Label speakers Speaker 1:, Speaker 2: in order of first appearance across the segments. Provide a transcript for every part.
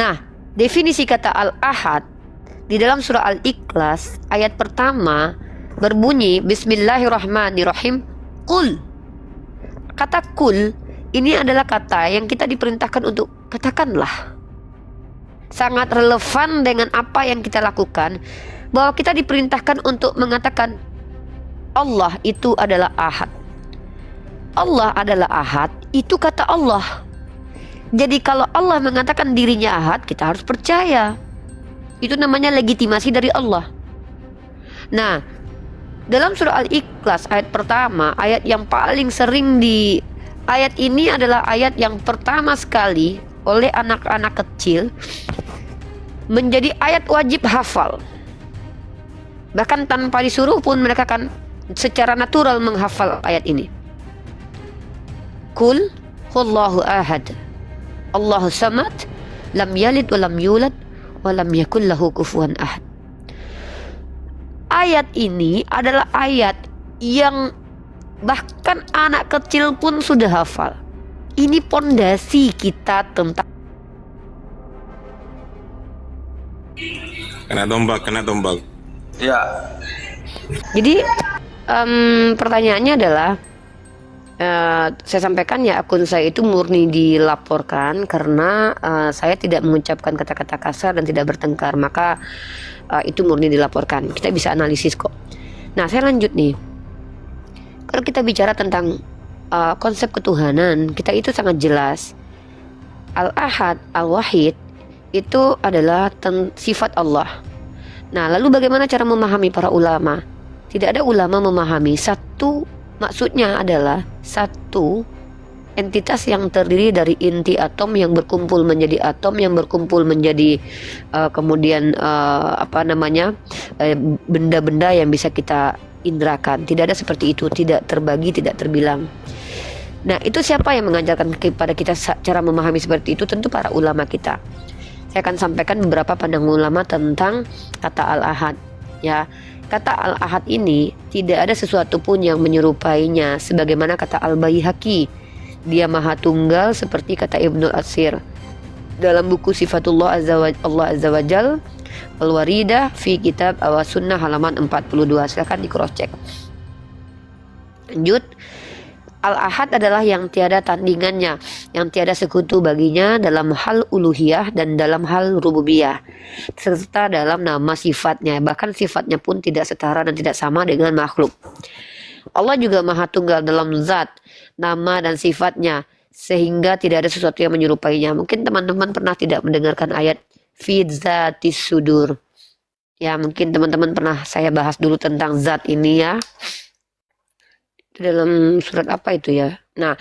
Speaker 1: Nah, definisi kata al-ahad di dalam surah Al-Ikhlas ayat pertama berbunyi Bismillahirrahmanirrahim, Qul. Kata kul ini adalah kata yang kita diperintahkan untuk katakanlah. Sangat relevan dengan apa yang kita lakukan, bahwa kita diperintahkan untuk mengatakan Allah itu adalah ahad. Allah adalah ahad, itu kata Allah. Jadi kalau Allah mengatakan dirinya ahad, kita harus percaya. Itu namanya legitimasi dari Allah. Nah, dalam surah Al-Ikhlas ayat pertama, ayat yang paling sering ayat ini adalah ayat yang pertama sekali oleh anak-anak kecil menjadi ayat wajib hafal. Bahkan tanpa disuruh pun mereka kan secara natural menghafal ayat ini. Kul huwallahu ahad, Allahu samad, lam yalid wa lam yulad wa lam yakul lahu kufuwan ahad. Ayat ini adalah ayat yang bahkan anak kecil pun sudah hafal. Ini pondasi kita tentang
Speaker 2: kena tombak.
Speaker 3: Ya.
Speaker 1: Jadi pertanyaannya adalah saya sampaikan ya, akun saya itu murni dilaporkan karena saya tidak mengucapkan kata-kata kasar dan tidak bertengkar, maka itu murni dilaporkan. Kita bisa analisis kok. Nah, saya lanjut nih. Kalau kita bicara tentang konsep ketuhanan, kita itu sangat jelas. Al-Ahad, Al-Wahid itu adalah sifat Allah. Nah, lalu bagaimana cara memahami para ulama? Tidak ada ulama memahami satu, maksudnya adalah satu entitas yang terdiri dari inti atom yang berkumpul menjadi atom yang berkumpul menjadi kemudian benda-benda yang bisa kita indrakan. Tidak ada seperti itu, tidak terbagi, tidak terbilang. Nah, itu siapa yang mengajarkan kepada kita cara memahami seperti itu? Tentu para ulama kita. Saya akan sampaikan beberapa pandangan ulama tentang kata al-ahad. Ya, kata al-ahad ini tidak ada sesuatu pun yang menyerupainya, sebagaimana kata al-Baihaqi, dia maha tunggal, seperti kata Ibnu Atsir dalam buku Sifatullah Allah Azza wa Jal Al-Waridah fi Kitab Awas-Sunnah halaman 42. Silakan di cross check. Lanjut. Al-Ahad adalah yang tiada tandingannya, yang tiada sekutu baginya dalam hal uluhiyah dan dalam hal rububiyah, serta dalam nama sifatnya. Bahkan sifatnya pun tidak setara dan tidak sama dengan makhluk. Allah juga maha tunggal dalam zat, nama dan sifatnya, sehingga tidak ada sesuatu yang menyerupainya. Mungkin teman-teman pernah tidak mendengarkan ayat fi dzatis sudur. Ya, mungkin teman-teman pernah saya bahas dulu tentang zat ini ya. Dalam surat apa itu ya? Nah,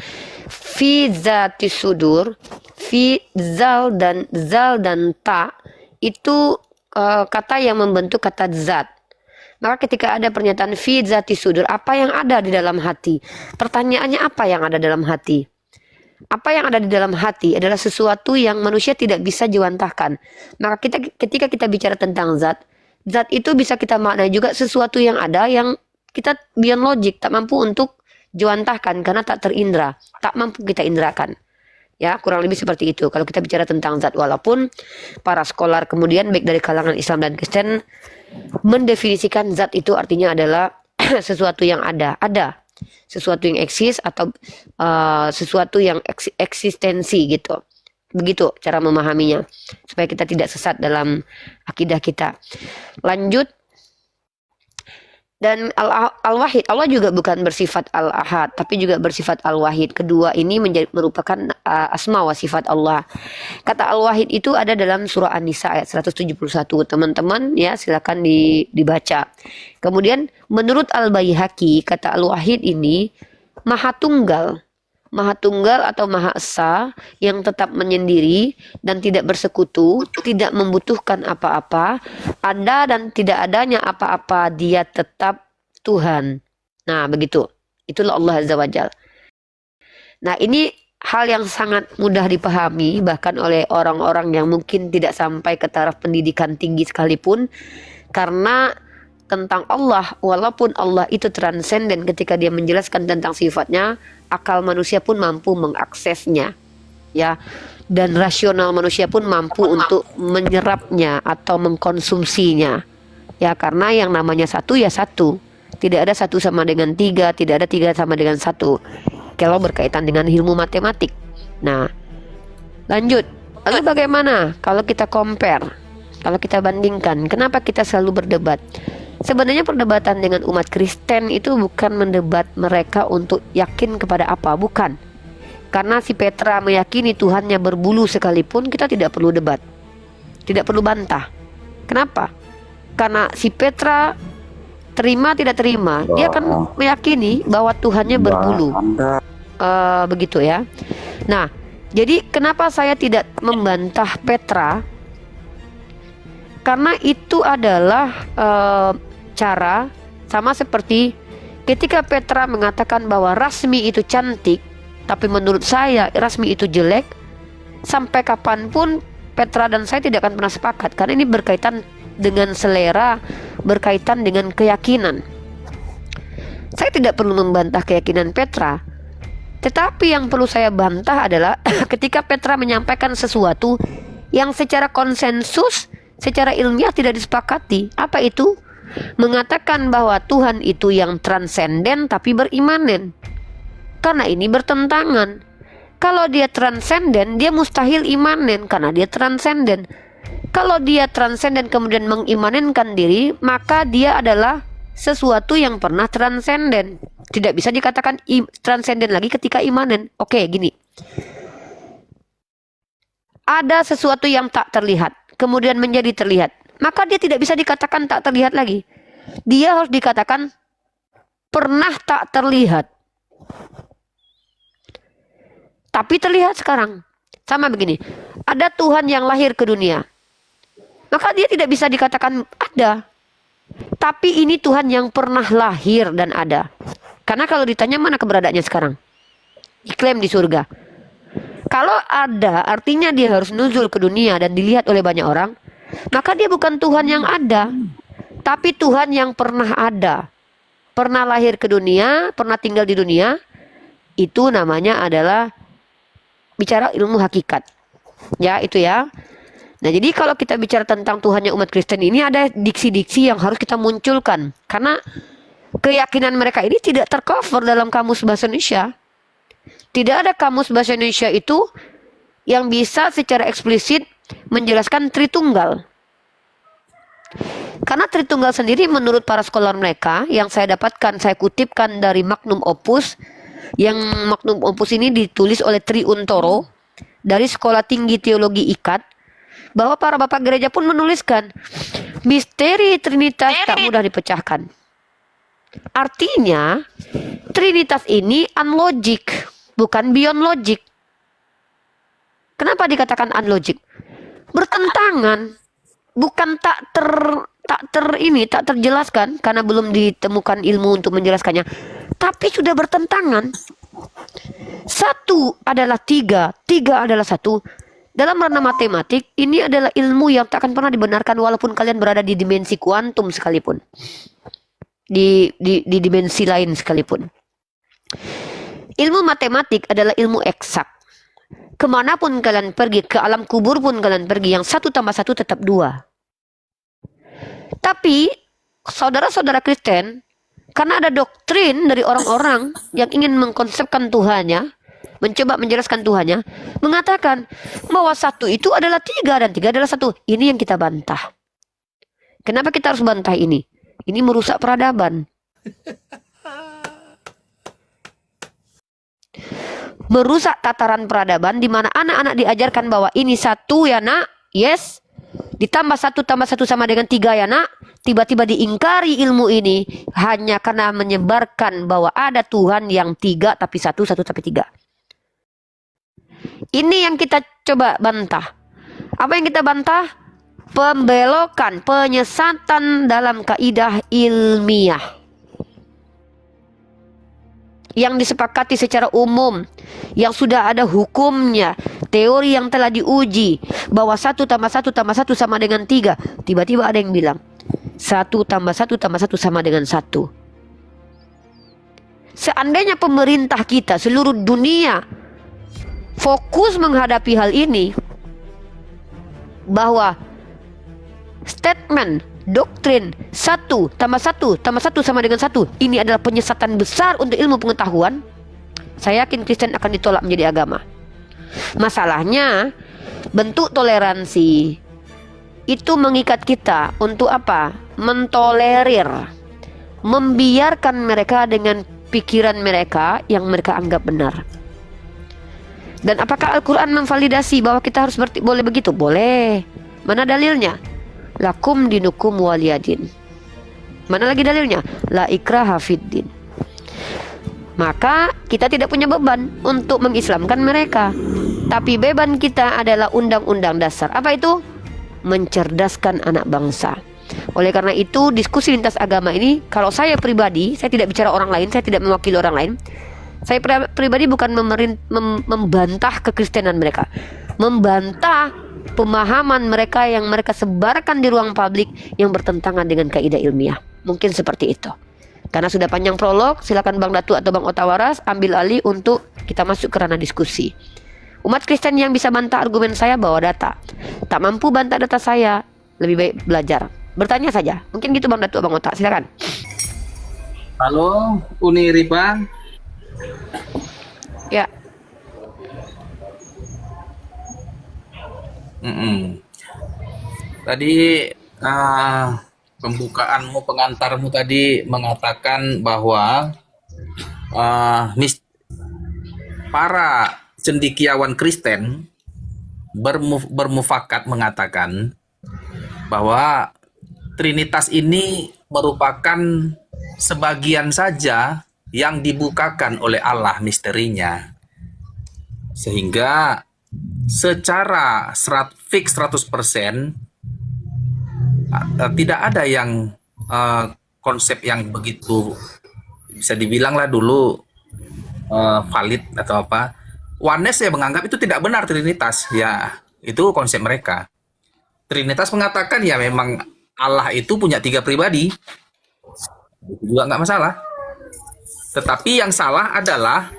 Speaker 1: fi dzatis sudur, fi zal dan ta itu kata yang membentuk kata zat. Maka ketika ada pernyataan fi dzatis sudur, apa yang ada di dalam hati? Pertanyaannya, apa yang ada dalam hati? Apa yang ada di dalam hati adalah sesuatu yang manusia tidak bisa jiwantahkan. Maka ketika kita bicara tentang zat itu bisa kita maknai juga sesuatu yang ada yang kita beyond logik, tak mampu untuk jiwantahkan karena tak terindra, tak mampu kita indrakan. Ya, kurang lebih seperti itu kalau kita bicara tentang zat. Walaupun para scholar kemudian baik dari kalangan Islam dan Kristen mendefinisikan zat itu artinya adalah sesuatu yang ada, sesuatu yang eksis atau sesuatu yang eksistensi gitu. Begitu cara memahaminya supaya kita tidak sesat dalam akidah kita. Lanjut. Dan al-wahid, Allah juga bukan bersifat al-ahad, tapi juga bersifat al-wahid. Kedua ini merupakan asma wa sifat Allah. Kata al-wahid itu ada dalam surah An-Nisa ayat 171. Teman-teman ya, silakan dibaca. Kemudian menurut Al-Baihaqi, kata al-wahid ini maha tunggal atau maha esa yang tetap menyendiri dan tidak bersekutu, tidak membutuhkan apa-apa, ada dan tidak adanya apa-apa, dia tetap Tuhan. Nah, begitu. Itulah Allah Azza wa Jalla. Nah, ini hal yang sangat mudah dipahami bahkan oleh orang-orang yang mungkin tidak sampai ke taraf pendidikan tinggi sekalipun, karena tentang Allah, walaupun Allah itu transenden ketika dia menjelaskan tentang sifatnya, akal manusia pun mampu mengaksesnya. Ya, dan rasional manusia pun mampu untuk menyerapnya atau mengkonsumsinya. Ya, karena yang namanya satu ya satu. Tidak ada satu sama dengan tiga, tidak ada tiga sama dengan satu. Kalau berkaitan dengan ilmu matematik. Nah, lanjut. Lalu bagaimana kalau kita compare? Kalau kita bandingkan, kenapa kita selalu berdebat? Sebenarnya perdebatan dengan umat Kristen itu bukan mendebat mereka untuk yakin kepada apa, bukan. Karena si Petra meyakini Tuhannya berbulu sekalipun, kita tidak perlu debat, tidak perlu bantah. Kenapa? Karena si Petra terima tidak terima, dia akan meyakini bahwa Tuhannya berbulu. Begitu ya. Nah, jadi kenapa saya tidak membantah Petra? Karena itu adalah cara sama seperti ketika Petra mengatakan bahwa Rasmi itu cantik, tapi menurut saya Rasmi itu jelek. Sampai kapanpun Petra dan saya tidak akan pernah sepakat, karena ini berkaitan dengan selera, berkaitan dengan keyakinan. Saya tidak perlu membantah keyakinan Petra, tetapi yang perlu saya bantah adalah ketika Petra menyampaikan sesuatu yang secara konsensus, secara ilmiah tidak disepakati. Apa itu? Mengatakan bahwa Tuhan itu yang transenden tapi berimanen. Karena ini bertentangan. Kalau dia transenden, dia mustahil imanen karena dia transenden. Kalau dia transenden kemudian mengimanenkan diri, maka dia adalah sesuatu yang pernah transenden. Tidak bisa dikatakan transenden lagi ketika imanen. Oke, gini. Ada sesuatu yang tak terlihat, kemudian menjadi terlihat. Maka dia tidak bisa dikatakan tak terlihat lagi. Dia harus dikatakan pernah tak terlihat, tapi terlihat sekarang. Sama begini, ada Tuhan yang lahir ke dunia, maka dia tidak bisa dikatakan ada. Tapi ini Tuhan yang pernah lahir dan ada. Karena kalau ditanya mana keberadaannya sekarang, diklaim di surga. Kalau ada, artinya dia harus nuzul ke dunia dan dilihat oleh banyak orang. Maka dia bukan Tuhan yang ada, tapi Tuhan yang pernah ada, pernah lahir ke dunia, pernah tinggal di dunia. Itu namanya adalah bicara ilmu hakikat. Ya, itu ya. Nah, jadi kalau kita bicara tentang Tuhannya umat Kristen ini, ada diksi-diksi yang harus kita munculkan. Karena keyakinan mereka ini tidak tercover dalam kamus bahasa Indonesia. Tidak ada kamus bahasa Indonesia itu yang bisa secara eksplisit menjelaskan Tritunggal. Karena Tritunggal sendiri menurut para scholar mereka yang saya dapatkan, saya kutipkan dari Magnum Opus, yang Magnum Opus ini ditulis oleh Tri Untoro dari Sekolah Tinggi Teologi IKAT, bahwa para bapak gereja pun menuliskan misteri Trinitas tak mudah dipecahkan. Artinya Trinitas ini unlogic, bukan beyond logic. Kenapa dikatakan unlogic? Bertentangan, bukan tak terjelaskan karena belum ditemukan ilmu untuk menjelaskannya, tapi sudah bertentangan. Satu adalah tiga, tiga adalah satu. Dalam ranah matematik, ini adalah ilmu yang tak akan pernah dibenarkan walaupun kalian berada di dimensi kuantum sekalipun, di dimensi lain sekalipun. Ilmu matematik adalah ilmu eksak. Kemanapun kalian pergi, ke alam kubur pun kalian pergi, yang 1 tambah 1 tetap 2. Tapi saudara-saudara Kristen, karena ada doktrin dari orang-orang yang ingin mengkonsepkan Tuhannya, mencoba menjelaskan Tuhannya, mengatakan bahwa 1 itu adalah 3 dan 3 adalah 1. Ini yang kita bantah. Kenapa kita harus bantah ini? Ini merusak peradaban. Merusak tataran peradaban di mana anak-anak diajarkan bahwa ini 1 ya nak, yes, ditambah 1 tambah 1 sama dengan 3 ya nak. Tiba-tiba diingkari ilmu ini hanya karena menyebarkan bahwa ada Tuhan yang 3 tapi 1 tapi 3. Ini yang kita coba bantah. Apa yang kita bantah? Pembelokan, penyesatan dalam kaidah ilmiah yang disepakati secara umum, yang sudah ada hukumnya, teori yang telah diuji bahwa 1 tambah 1 tambah 1 sama dengan 3. Tiba-tiba ada yang bilang 1 tambah 1 tambah 1 sama dengan 1. Seandainya pemerintah kita, seluruh dunia fokus menghadapi hal ini, bahwa statement doktrin 1 tambah 1 tambah 1 sama dengan 1 ini adalah penyesatan besar untuk ilmu pengetahuan, saya yakin Kristen akan ditolak menjadi agama. Masalahnya, bentuk toleransi itu mengikat kita untuk apa? Mentolerir, membiarkan mereka dengan pikiran mereka yang mereka anggap benar. Dan apakah Al-Quran memvalidasi bahwa kita harus boleh begitu? Boleh. Mana dalilnya? Lakum dinukum waliyadin. Mana lagi dalilnya? La ikraha fiddin. Maka kita tidak punya beban untuk mengislamkan mereka, tapi beban kita adalah undang-undang dasar. Apa itu? Mencerdaskan anak bangsa. Oleh karena itu, diskusi lintas agama ini, kalau saya pribadi, saya tidak bicara orang lain, saya tidak mewakili orang lain. Saya pribadi bukan membantah kekristenan mereka, membantah pemahaman mereka yang mereka sebarkan di ruang publik yang bertentangan dengan kaidah ilmiah. Mungkin seperti itu. Karena sudah panjang prolog, silakan Bang Datu atau Bang Otawaras ambil alih untuk kita masuk ke ranah diskusi. Umat Kristen yang bisa bantah argumen saya bawa data. Tak mampu bantah data saya, lebih baik belajar. Bertanya saja. Mungkin gitu Bang Datu, Bang Ota. Silakan.
Speaker 2: Halo, Uni Riba.
Speaker 1: Ya.
Speaker 2: Tadi pembukaanmu, pengantarmu tadi mengatakan bahwa para cendekiawan Kristen bermufakat mengatakan bahwa Trinitas ini merupakan sebagian saja yang dibukakan oleh Allah misterinya, sehingga secara fix 100% tidak ada yang konsep yang begitu bisa dibilang lah dulu valid atau apa. Oneness saya menganggap itu tidak benar Trinitas, ya itu konsep mereka. Trinitas mengatakan ya memang Allah itu punya 3 pribadi, itu juga nggak masalah. Tetapi yang salah adalah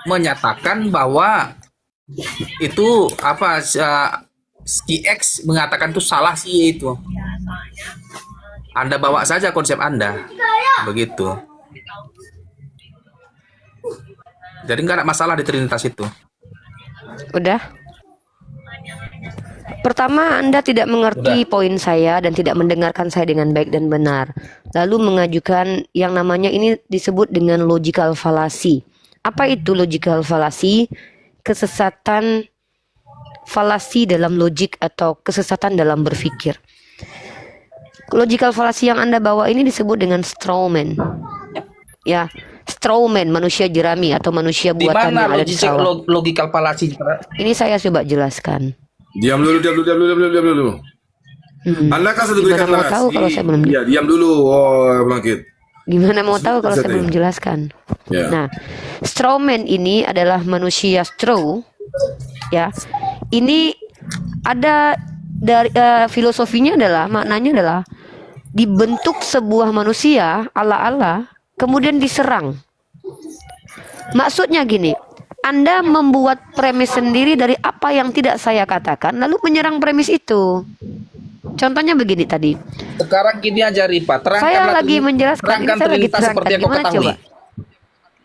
Speaker 2: menyatakan bahwa itu apa, si X mengatakan itu salah sih itu. Anda bawa saja konsep Anda, begitu. Jadi nggak ada masalah di Trinitas itu.
Speaker 1: Udah. Pertama, Anda tidak mengerti poin saya dan tidak mendengarkan saya dengan baik dan benar. Lalu mengajukan yang namanya ini disebut dengan logical fallacy. Apa itu logical fallacy? Kesesatan falasi dalam logik atau kesesatan dalam berpikir. Logical fallacy yang Anda bawa ini disebut dengan strawman. Ya, strawman, manusia jerami atau manusia buatan yang ada di sawah.
Speaker 2: Logical fallacy?
Speaker 1: Ini saya coba jelaskan.
Speaker 3: Diam dulu. Anda kan sudah berikan
Speaker 1: Gimana mau tahu kalau saya belum?
Speaker 3: Iya, diam dulu. Oh, bangkit.
Speaker 1: Gimana mau tahu kalau saya belum jelaskan?
Speaker 3: Ya.
Speaker 1: Nah, strawman ini adalah manusia straw. Ya, ini ada dari filosofinya adalah maknanya adalah dibentuk sebuah manusia ala-ala kemudian diserang. Maksudnya gini, Anda membuat premis sendiri dari apa yang tidak saya katakan lalu menyerang premis itu. Contohnya begini tadi.
Speaker 2: Sekarang gini aja Ripa, terangkan
Speaker 1: saya lagi menjelaskan, ini saya lagi terangkan
Speaker 2: seperti yang
Speaker 1: gimana coba?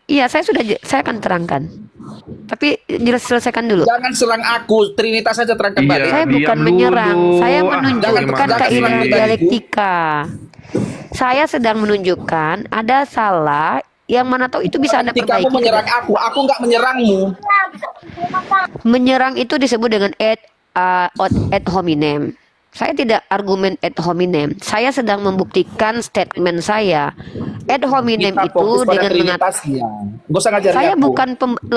Speaker 1: Iya, saya akan terangkan. Tapi selesaikan dulu.
Speaker 2: Jangan serang aku, Trinitas saja terangkan balik.
Speaker 1: Saya bukan menyerang, saya menunjukkan kaidah dialektika. Saya sedang menunjukkan ada salah yang mana tahu itu bisa Anda perbaiki.
Speaker 2: Kamu menyerang aku nggak menyerangmu.
Speaker 1: Menyerang itu disebut dengan ad hominem. Saya tidak argumen ad hominem. Saya sedang membuktikan statement saya. Ad hominem itu dengan mengatakan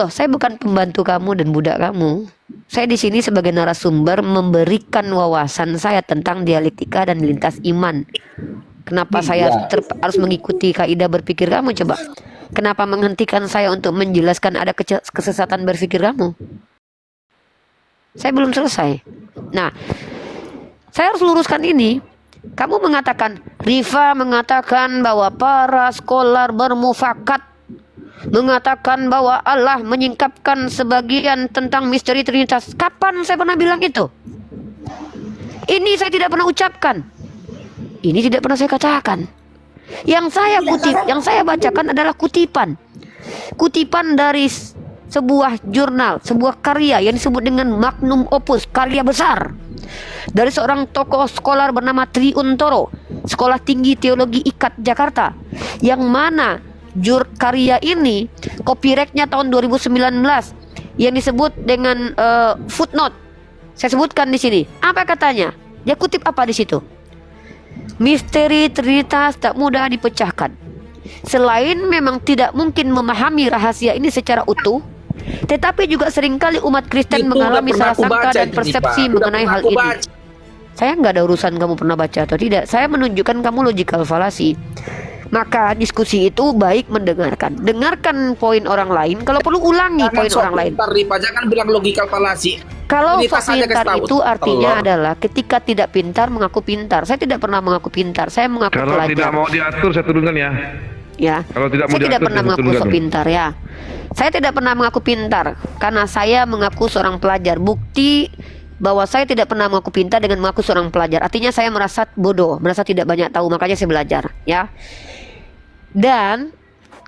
Speaker 1: saya bukan pembantu kamu dan budak kamu. Saya di sini sebagai narasumber memberikan wawasan saya tentang dialektika dan lintas iman. Kenapa saya harus mengikuti kaidah berpikir kamu coba? Kenapa menghentikan saya untuk menjelaskan ada kesesatan berpikir kamu? Saya belum selesai. Nah, saya harus luruskan ini. Kamu mengatakan, Rifa mengatakan bahwa para skolar bermufakat mengatakan bahwa Allah menyingkapkan sebagian tentang misteri Trinitas. Kapan saya pernah bilang itu? Ini saya tidak pernah ucapkan. Ini tidak pernah saya katakan. Yang saya kutip, yang saya bacakan adalah kutipan. Kutipan dari sebuah jurnal, sebuah karya yang disebut dengan magnum opus, karya besar dari seorang tokoh scholar bernama Tri Untoro, Sekolah Tinggi Teologi IKAT Jakarta, yang mana karya ini copyrightnya tahun 2019 yang disebut dengan footnote. Saya sebutkan di sini. Apa katanya? Dia kutip apa di situ? Misteri Trinitas tak mudah dipecahkan. Selain memang tidak mungkin memahami rahasia ini secara utuh, tetapi juga seringkali umat Kristen
Speaker 2: Itu
Speaker 1: mengalami
Speaker 2: udah pernah
Speaker 1: salah
Speaker 2: aku
Speaker 1: sangka
Speaker 2: baca
Speaker 1: dan
Speaker 2: ini,
Speaker 1: persepsi
Speaker 2: Pak.
Speaker 1: mengenai
Speaker 2: Udah
Speaker 1: hal
Speaker 2: pernah aku
Speaker 1: ini.
Speaker 2: baca.
Speaker 1: Saya nggak ada urusan kamu pernah baca atau tidak. Saya menunjukkan kamu logical fallacy. Maka diskusi itu baik mendengarkan. Dengarkan poin orang lain. Kalau perlu ulangi poin orang lain.
Speaker 2: Jangan bilang logikal falasi.
Speaker 1: Kalau
Speaker 2: Trinitas
Speaker 1: sok
Speaker 2: aja
Speaker 1: pintar
Speaker 2: kasih tahu.
Speaker 1: itu artinya
Speaker 2: Telur.
Speaker 1: adalah ketika tidak pintar mengaku pintar. Saya tidak pernah mengaku pintar. Saya mengaku
Speaker 4: Kalau
Speaker 1: pelajar.
Speaker 4: tidak mau diatur, saya turunkan ya.
Speaker 1: Ya.
Speaker 4: Kalau tidak mau
Speaker 1: Saya tidak
Speaker 4: diatur,
Speaker 1: pernah
Speaker 4: saya
Speaker 1: mengaku
Speaker 4: turunkan.
Speaker 1: sok pintar ya. Saya tidak pernah mengaku pintar karena saya mengaku seorang pelajar. Bukti bahwa saya tidak pernah mengaku pintar dengan mengaku seorang pelajar. Artinya saya merasa bodoh, merasa tidak banyak tahu, makanya saya belajar, ya. Dan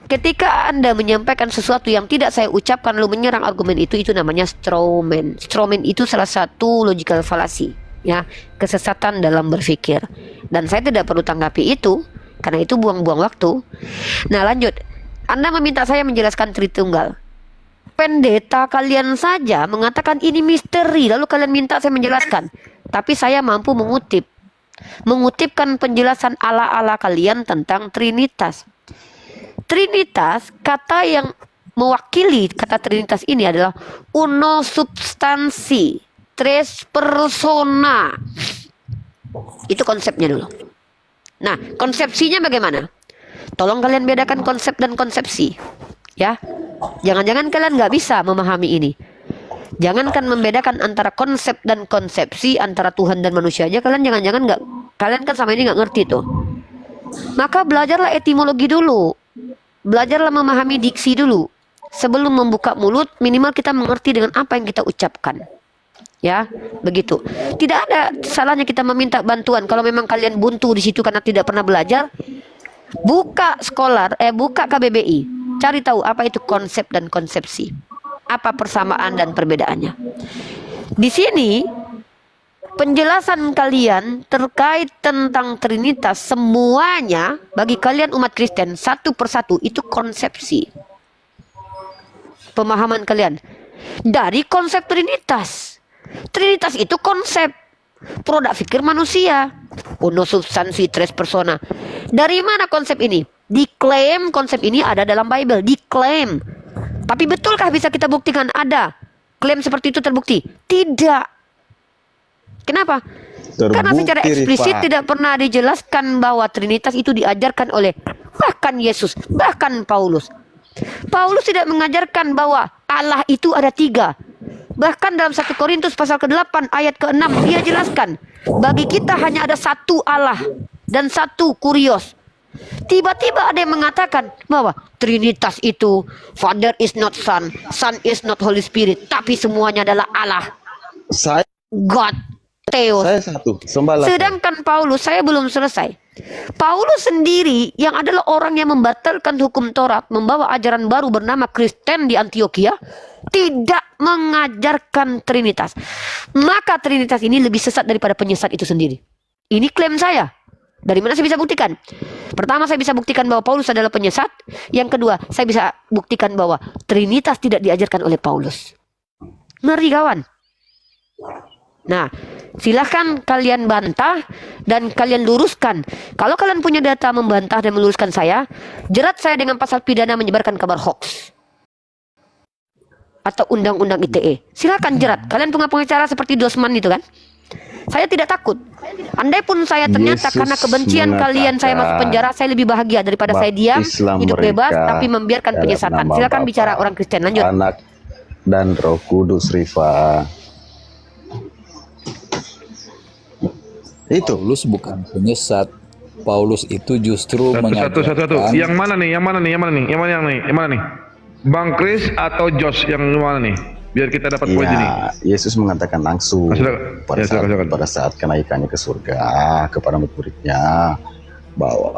Speaker 1: ketika Anda menyampaikan sesuatu yang tidak saya ucapkan lalu menyerang argumen itu namanya strawman. Strawman itu salah satu logical fallacy, ya, kesesatan dalam berpikir. Dan saya tidak perlu tanggapi itu karena itu buang-buang waktu. Nah, lanjut. Anda meminta saya menjelaskan Tritunggal. Pendeta kalian saja mengatakan ini misteri, lalu kalian minta saya menjelaskan. Tapi saya mampu mengutipkan penjelasan ala-ala kalian tentang Trinitas. Trinitas, kata yang mewakili kata Trinitas ini adalah uno substansi, tres persona. Itu konsepnya dulu. Nah, konsepsinya bagaimana? Tolong kalian bedakan konsep dan konsepsi, ya. Jangan-jangan kalian nggak bisa memahami ini. Jangankan membedakan antara konsep dan konsepsi, antara Tuhan dan manusia aja kalian jangan-jangan nggak. Kalian kan sama ini nggak ngerti tuh. Maka belajarlah etimologi dulu. Belajarlah memahami diksi dulu. Sebelum membuka mulut, minimal kita mengerti dengan apa yang kita ucapkan. Ya, begitu. Tidak ada salahnya kita meminta bantuan. Kalau memang kalian buntu di situ karena tidak pernah belajar, buka buka KBBI. Cari tahu apa itu konsep dan konsepsi. Apa persamaan dan perbedaannya. Di sini penjelasan kalian terkait tentang Trinitas semuanya bagi kalian umat Kristen satu persatu itu konsepsi. Pemahaman kalian dari konsep Trinitas. Trinitas itu konsep produk pikir manusia. Uno substansi tres persona. Dari mana konsep ini? Diklaim konsep ini ada dalam Bible. Diklaim. Tapi betulkah bisa kita buktikan ada? Klaim seperti itu terbukti? Tidak. Kenapa? Karena secara eksplisit tidak pernah dijelaskan bahwa Trinitas itu diajarkan oleh bahkan Yesus, bahkan Paulus. Paulus tidak mengajarkan bahwa Allah itu ada 3. Bahkan dalam 1 Korintus pasal ke-8 ayat ke-6 dia jelaskan, bagi kita hanya ada satu Allah dan satu kurios. Tiba-tiba ada yang mengatakan bahwa Trinitas itu Father is not Son, Son is not Holy Spirit, tapi semuanya adalah Allah.
Speaker 5: Saya
Speaker 1: God, Theos.
Speaker 5: satu, sembahlah.
Speaker 1: Sedangkan Paulus, saya belum selesai. Paulus sendiri yang adalah orang yang membatalkan hukum Taurat, membawa ajaran baru bernama Kristen di Antioquia, tidak mengajarkan Trinitas. Maka Trinitas ini lebih sesat daripada penyesat itu sendiri. Ini klaim saya. Dari mana saya bisa buktikan? Pertama, saya bisa buktikan bahwa Paulus adalah penyesat. Yang kedua, saya bisa buktikan bahwa Trinitas tidak diajarkan oleh Paulus. Ngeri kawan. Nah, silahkan kalian bantah dan kalian luruskan. Kalau kalian punya data membantah dan meluruskan saya, jerat saya dengan pasal pidana menyebarkan kabar hoax atau undang-undang ITE. Silakan jerat. Kalian punya pengacara seperti Dosman itu kan? Saya tidak takut. Andai pun saya ternyata
Speaker 5: Yesus
Speaker 1: karena kebencian kalian saya masuk penjara, saya lebih bahagia daripada saya diam, hidup bebas tapi membiarkan penyesatan. Silakan bicara orang Kristen. Lanjut.
Speaker 5: Anak dan Roh Kudus, Rifa. Itu
Speaker 6: Paulus bukan penyesat.
Speaker 4: Paulus itu justru
Speaker 6: Satu.
Speaker 4: mengajarkan
Speaker 6: Yang mana nih? Bang Kris atau Jos yang mana nih? Biar kita dapat poin ini.
Speaker 5: Iya, Yesus mengatakan langsung
Speaker 6: Silakan.
Speaker 5: pada saat kenaikannya ke surga kepada murid-muridnya bahwa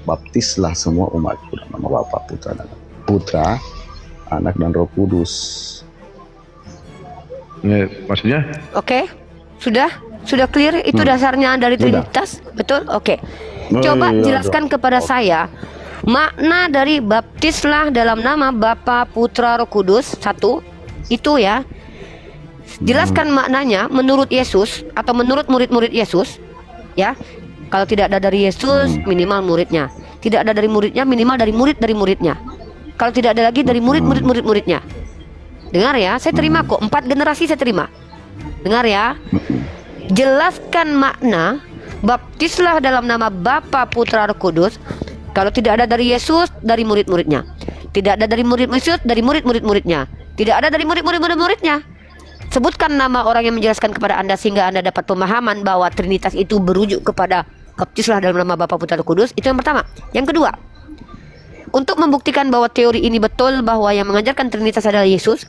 Speaker 5: baptislah semua umatku dalam nama Bapa, Putra, Anak dan Roh Kudus.
Speaker 6: Ya, maksudnya?
Speaker 1: Oke, sudah clear itu dasarnya dari Trinitas, betul? Oke. Coba jelaskan kepada saya makna dari baptislah dalam nama Bapa, Putra, Roh Kudus satu itu ya. Jelaskan maknanya menurut Yesus atau menurut murid-murid Yesus ya. Kalau tidak ada dari Yesus minimal muridnya. Tidak ada dari muridnya minimal dari muridnya. Kalau tidak ada lagi dari muridnya. Dengar ya, saya terima kok 4 generasi saya terima. Dengar ya. Jelaskan makna baptislah dalam nama Bapa, Putra, Roh Kudus. Kalau tidak ada dari Yesus, dari murid-muridnya. Tidak ada dari murid Yesus, dari murid-muridnya. Tidak ada dari murid-muridnya. Sebutkan nama orang yang menjelaskan kepada Anda sehingga Anda dapat pemahaman bahwa Trinitas itu berujuk kepada baptislah dalam nama Bapa, Putra, Roh Kudus. Itu yang pertama. Yang kedua, untuk membuktikan bahwa teori ini betul bahwa yang mengajarkan Trinitas adalah Yesus,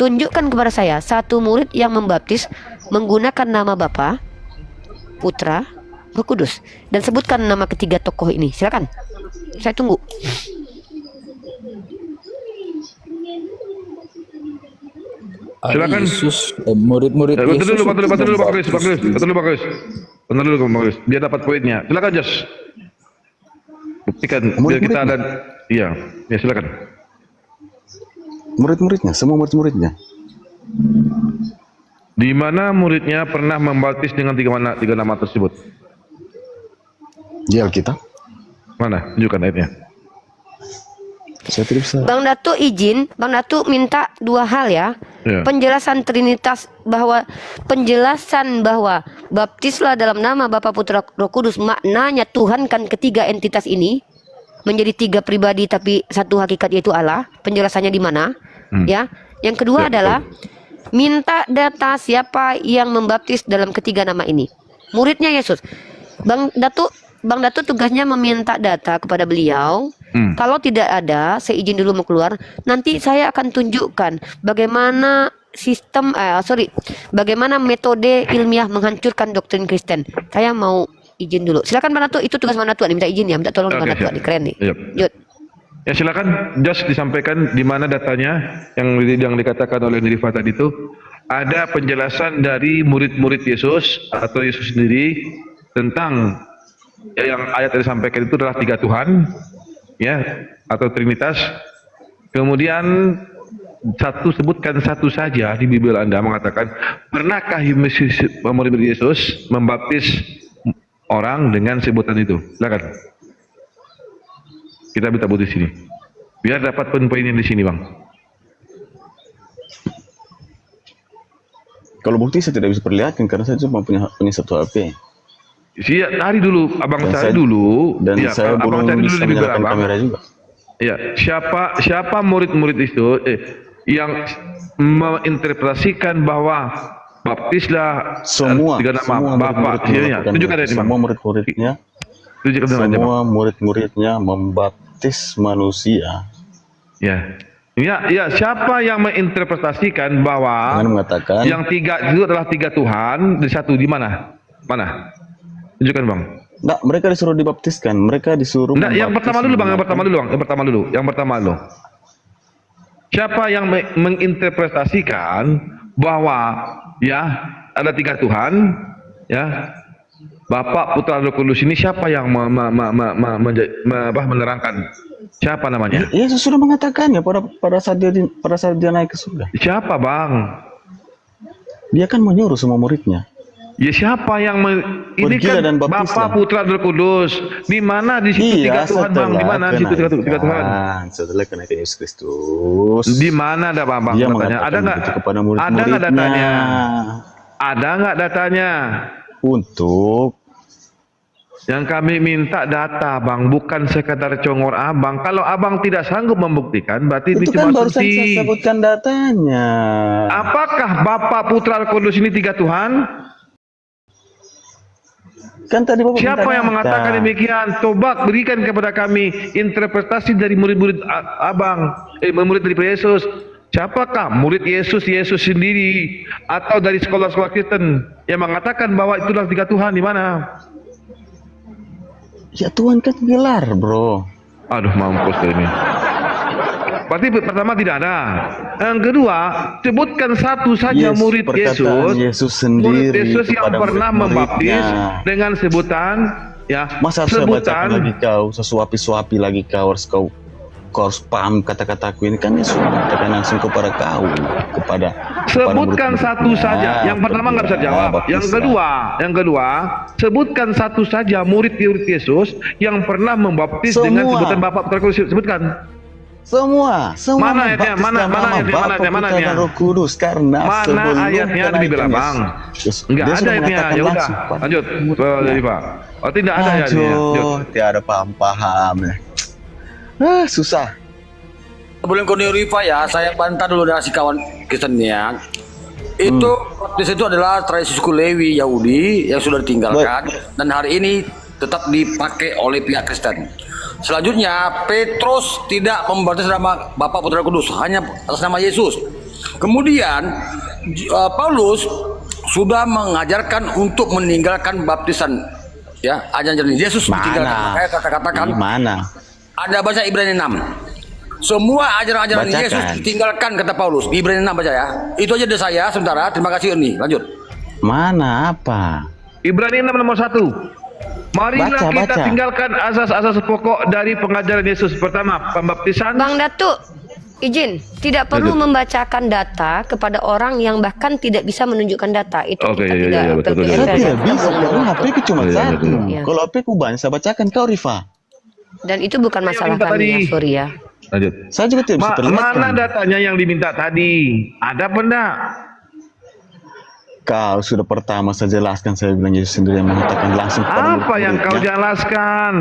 Speaker 1: tunjukkan kepada saya satu murid yang membaptis menggunakan nama Bapa, Putra, Roh Kudus, dan sebutkan nama ketiga tokoh ini. Silakan. Saya tunggu.
Speaker 6: Silakan.
Speaker 4: Yesus, murid-murid
Speaker 6: Betul
Speaker 4: Yesus
Speaker 6: dulu, Pak Kris. Bentar dulu, Bang Kris. Biar dapat poinnya. Silakan, Jos. Buktikan biar kita ada. Iya, ya silakan.
Speaker 5: Murid-muridnya, semua murid-muridnya.
Speaker 6: Di mana muridnya pernah membaptis dengan tiga nama tersebut?
Speaker 5: Di Alkitab.
Speaker 6: Mana? Tunjukkan ayatnya.
Speaker 5: Saya tidak bisa.
Speaker 1: Bang Datu izin, Bang Datu minta 2 hal ya.
Speaker 6: Ya.
Speaker 1: Penjelasan Trinitas bahwa baptislah dalam nama Bapa, Putra, Roh Kudus maknanya Tuhan kan ketiga entitas ini menjadi 3 pribadi tapi satu hakikat yaitu Allah. Penjelasannya di mana? Ya. Yang kedua adalah minta data siapa yang membaptis dalam ketiga nama ini. Muridnya Yesus. Bang Datu tugasnya meminta data kepada beliau. Kalau tidak ada, saya izin dulu mau keluar. Nanti saya akan tunjukkan bagaimana bagaimana metode ilmiah menghancurkan doktrin Kristen. Saya mau izin dulu. Silakan Bang Datu, itu tugas Bang Datu. Minta izin ya, minta tolong Bang Datu. Keren nih.
Speaker 6: Yep.
Speaker 1: Yud.
Speaker 6: Ya silakan, Jos disampaikan di mana datanya yang dikatakan oleh Nirifa tadi itu. Ada penjelasan dari murid-murid Yesus atau Yesus sendiri tentang yang ayat yang disampaikan itu adalah 3 Tuhan, ya, atau Trinitas. Kemudian sebutkan satu saja di Bible Anda mengatakan, pernahkah murid Yesus membaptis orang dengan sebutan itu? Silakan. Kita minta di sini. Biar dapat poin-poinnya di sini, Bang.
Speaker 5: Kalau bukti saya tidak bisa perlihatkan karena saya cuma punya satu HP.
Speaker 6: Iya, cari dulu, Abang
Speaker 5: Dan
Speaker 6: cari
Speaker 5: saya-
Speaker 6: dulu.
Speaker 5: Dan
Speaker 6: Ya,
Speaker 5: saya
Speaker 6: Abang
Speaker 5: belum
Speaker 6: cari dulu
Speaker 5: bisa
Speaker 6: di Bible
Speaker 5: menyalakan
Speaker 6: Abang.
Speaker 5: kamera juga.
Speaker 6: Ya, siapa murid-murid itu yang menginterpretasikan bahwa baptislah
Speaker 5: Semua,
Speaker 6: tiga nama
Speaker 5: semua
Speaker 6: Bapa.
Speaker 5: murid-muridnya
Speaker 6: Iya,
Speaker 5: melakukan
Speaker 6: tunjukkan
Speaker 5: itu.
Speaker 6: aja, Bang.
Speaker 5: Semua murid-muridnya,
Speaker 6: Tunjukkan aja, Bang.
Speaker 5: semua murid-muridnya membaptis manusia.
Speaker 6: Ya. Ya, siapa yang menginterpretasikan bahwa
Speaker 5: Dengan mengatakan
Speaker 6: yang 3 itu adalah 3 Tuhan, di satu di mana? Mana? Tunjukkan, Bang.
Speaker 5: Nah, mereka disuruh dibaptiskan, mereka disuruh
Speaker 6: Nah, yang
Speaker 5: membaptis
Speaker 6: pertama dulu, Bang, yang
Speaker 5: menggunakan-
Speaker 6: pertama dulu. Siapa yang menginterpretasikan bahwa ya ada 3 Tuhan, ya, Bapa, Putra, Roh Kudus ini siapa yang menerangkan? Siapa namanya?
Speaker 5: Yesus sudah mengatakannya pada saat dia naik ke surga.
Speaker 6: Siapa, Bang?
Speaker 5: Dia kan menyuruh semua muridnya.
Speaker 6: Ya siapa yang ini
Speaker 5: Pergilah
Speaker 6: kan
Speaker 5: dan baptislah.
Speaker 6: Bapa, Putra, Roh Kudus. Di mana di situ 3 Tuhan, Bang? Di mana di situ 3 Tuhan?
Speaker 5: Setelah kenaikan Yesus Kristus,
Speaker 6: Di mana ada, Bang?
Speaker 5: dia
Speaker 6: Katanya.
Speaker 5: mengatakan
Speaker 6: Ada nggak?
Speaker 5: begitu kepada
Speaker 6: Ada
Speaker 5: murid-muridnya
Speaker 6: nggak datanya? Ada nggak datanya?
Speaker 5: untuk
Speaker 6: Yang kami minta data, Bang, bukan sekadar congor Abang. Kalau Abang tidak sanggup membuktikan, berarti ini
Speaker 5: itu
Speaker 6: cuma
Speaker 5: kan barusan saya
Speaker 6: asumsi.
Speaker 5: sebutkan datanya.
Speaker 6: Apakah Bapa, Putra, Roh Kudus ini 3 Tuhan?
Speaker 5: Kan tadi Bapak
Speaker 6: Siapa
Speaker 5: minta
Speaker 6: yang
Speaker 5: data.
Speaker 6: mengatakan demikian? Coba berikan kepada kami interpretasi dari murid-murid murid dari Yesus. Siapakah murid Yesus sendiri atau dari sekolah-sekolah Kristen yang mengatakan bahwa itulah 3 Tuhan di mana?
Speaker 5: Ya Tuhan kan gelar, bro.
Speaker 6: Aduh, mampus ini. Berarti pertama tidak ada. Yang kedua, sebutkan satu saja
Speaker 5: Yes,
Speaker 6: murid
Speaker 5: perkataan Yesus sendiri
Speaker 6: murid Yesus yang
Speaker 5: kepada
Speaker 6: pernah
Speaker 5: murid-muridnya.
Speaker 6: membaptis dengan sebutan, ya,
Speaker 5: Masa harus saya bacakan
Speaker 6: sebutan.
Speaker 5: lagi kau, sesuapi-suapi lagi kau harus paham kata-kataku ini kan Yesus mengatakan langsung kepada kau, kepada
Speaker 6: Sebutkan satu
Speaker 5: murid-muridnya.
Speaker 6: saja. Yang pertama nggak bisa jawab. Yang kedua, sebutkan satu saja murid Yesus yang pernah membaptis dengan
Speaker 5: Semua.
Speaker 6: sebutan Bapak Putra Kudus. Sebutkan.
Speaker 5: Semua
Speaker 6: Mana ayatnya?
Speaker 5: membaptis
Speaker 6: Mana
Speaker 5: dalam nama
Speaker 6: ayatnya?
Speaker 5: Bapa,
Speaker 6: Mana ayatnya? Mana
Speaker 5: Putra,
Speaker 6: ayatnya?
Speaker 5: dan Roh Kudus karena
Speaker 6: Mana
Speaker 5: sebelum
Speaker 6: ayatnya di
Speaker 5: kenaikan
Speaker 6: belakang?
Speaker 5: Yesus,
Speaker 6: Enggak
Speaker 5: dia
Speaker 6: ada
Speaker 5: sudah
Speaker 6: ayatnya.
Speaker 5: mengatakan
Speaker 6: Ya udah,
Speaker 5: langsung, Pak.
Speaker 6: lanjut. Jadi Pak. Oh, tidak ada ayatnya. Lanjut.
Speaker 5: Aduh, tiada paham-paham ya. Susah.
Speaker 7: Sebelum Koni Rifa ya, saya bantah dulu dari si kawan Kristennya. Itu baptis itu adalah tradisi suku Lewi Yahudi yang sudah ditinggalkan dan hari ini tetap dipakai oleh pihak Kristen. Selanjutnya, Petrus tidak membaptis nama Bapa Putra Kudus, hanya atas nama Yesus. Kemudian Paulus sudah mengajarkan untuk meninggalkan baptisan, ya, ajaran Yesus ditinggalkan. Makanya kata-katakan
Speaker 5: Di mana?
Speaker 7: Anda baca Ibrani 6. Semua ajaran-ajaran
Speaker 5: Bacakan.
Speaker 7: Yesus ditinggalkan kata Paulus. Di Ibrani 6 baca ya. Itu aja dari saya sementara. Terima kasih Uni. Lanjut.
Speaker 5: Mana apa?
Speaker 6: Ibrani 6 nomor 1. Marilah kita
Speaker 5: Baca.
Speaker 6: tinggalkan asas-asas pokok dari pengajaran Yesus. Pertama, pembaptisan.
Speaker 1: Bang Datuk, izin, tidak perlu membacakan data kepada orang yang bahkan tidak bisa menunjukkan data. Itu
Speaker 6: Oke,
Speaker 1: kita
Speaker 6: iya,
Speaker 1: tidak
Speaker 6: iya, betul, betul,
Speaker 5: Saya
Speaker 6: betul.
Speaker 5: tidak bisa karena HP ku cuma
Speaker 6: Iya,
Speaker 5: satu.
Speaker 6: betul.
Speaker 1: Iya.
Speaker 5: Kalau HP ku banyak, saya bacakan kau Rifa.
Speaker 1: Dan itu bukan masalah
Speaker 6: minta
Speaker 1: kami ya,
Speaker 6: tadi.
Speaker 1: sorry ya.
Speaker 6: Lanjut.
Speaker 5: Saya juga tidak bisa perlihatkan.
Speaker 6: Mana datanya yang diminta tadi? Ada apa enggak?
Speaker 5: Kau sudah pertama saya jelaskan, saya bilang Yesus sendiri yang mengatakan langsung kepada
Speaker 6: Apa yang kau
Speaker 5: murid-muridnya.
Speaker 6: jelaskan?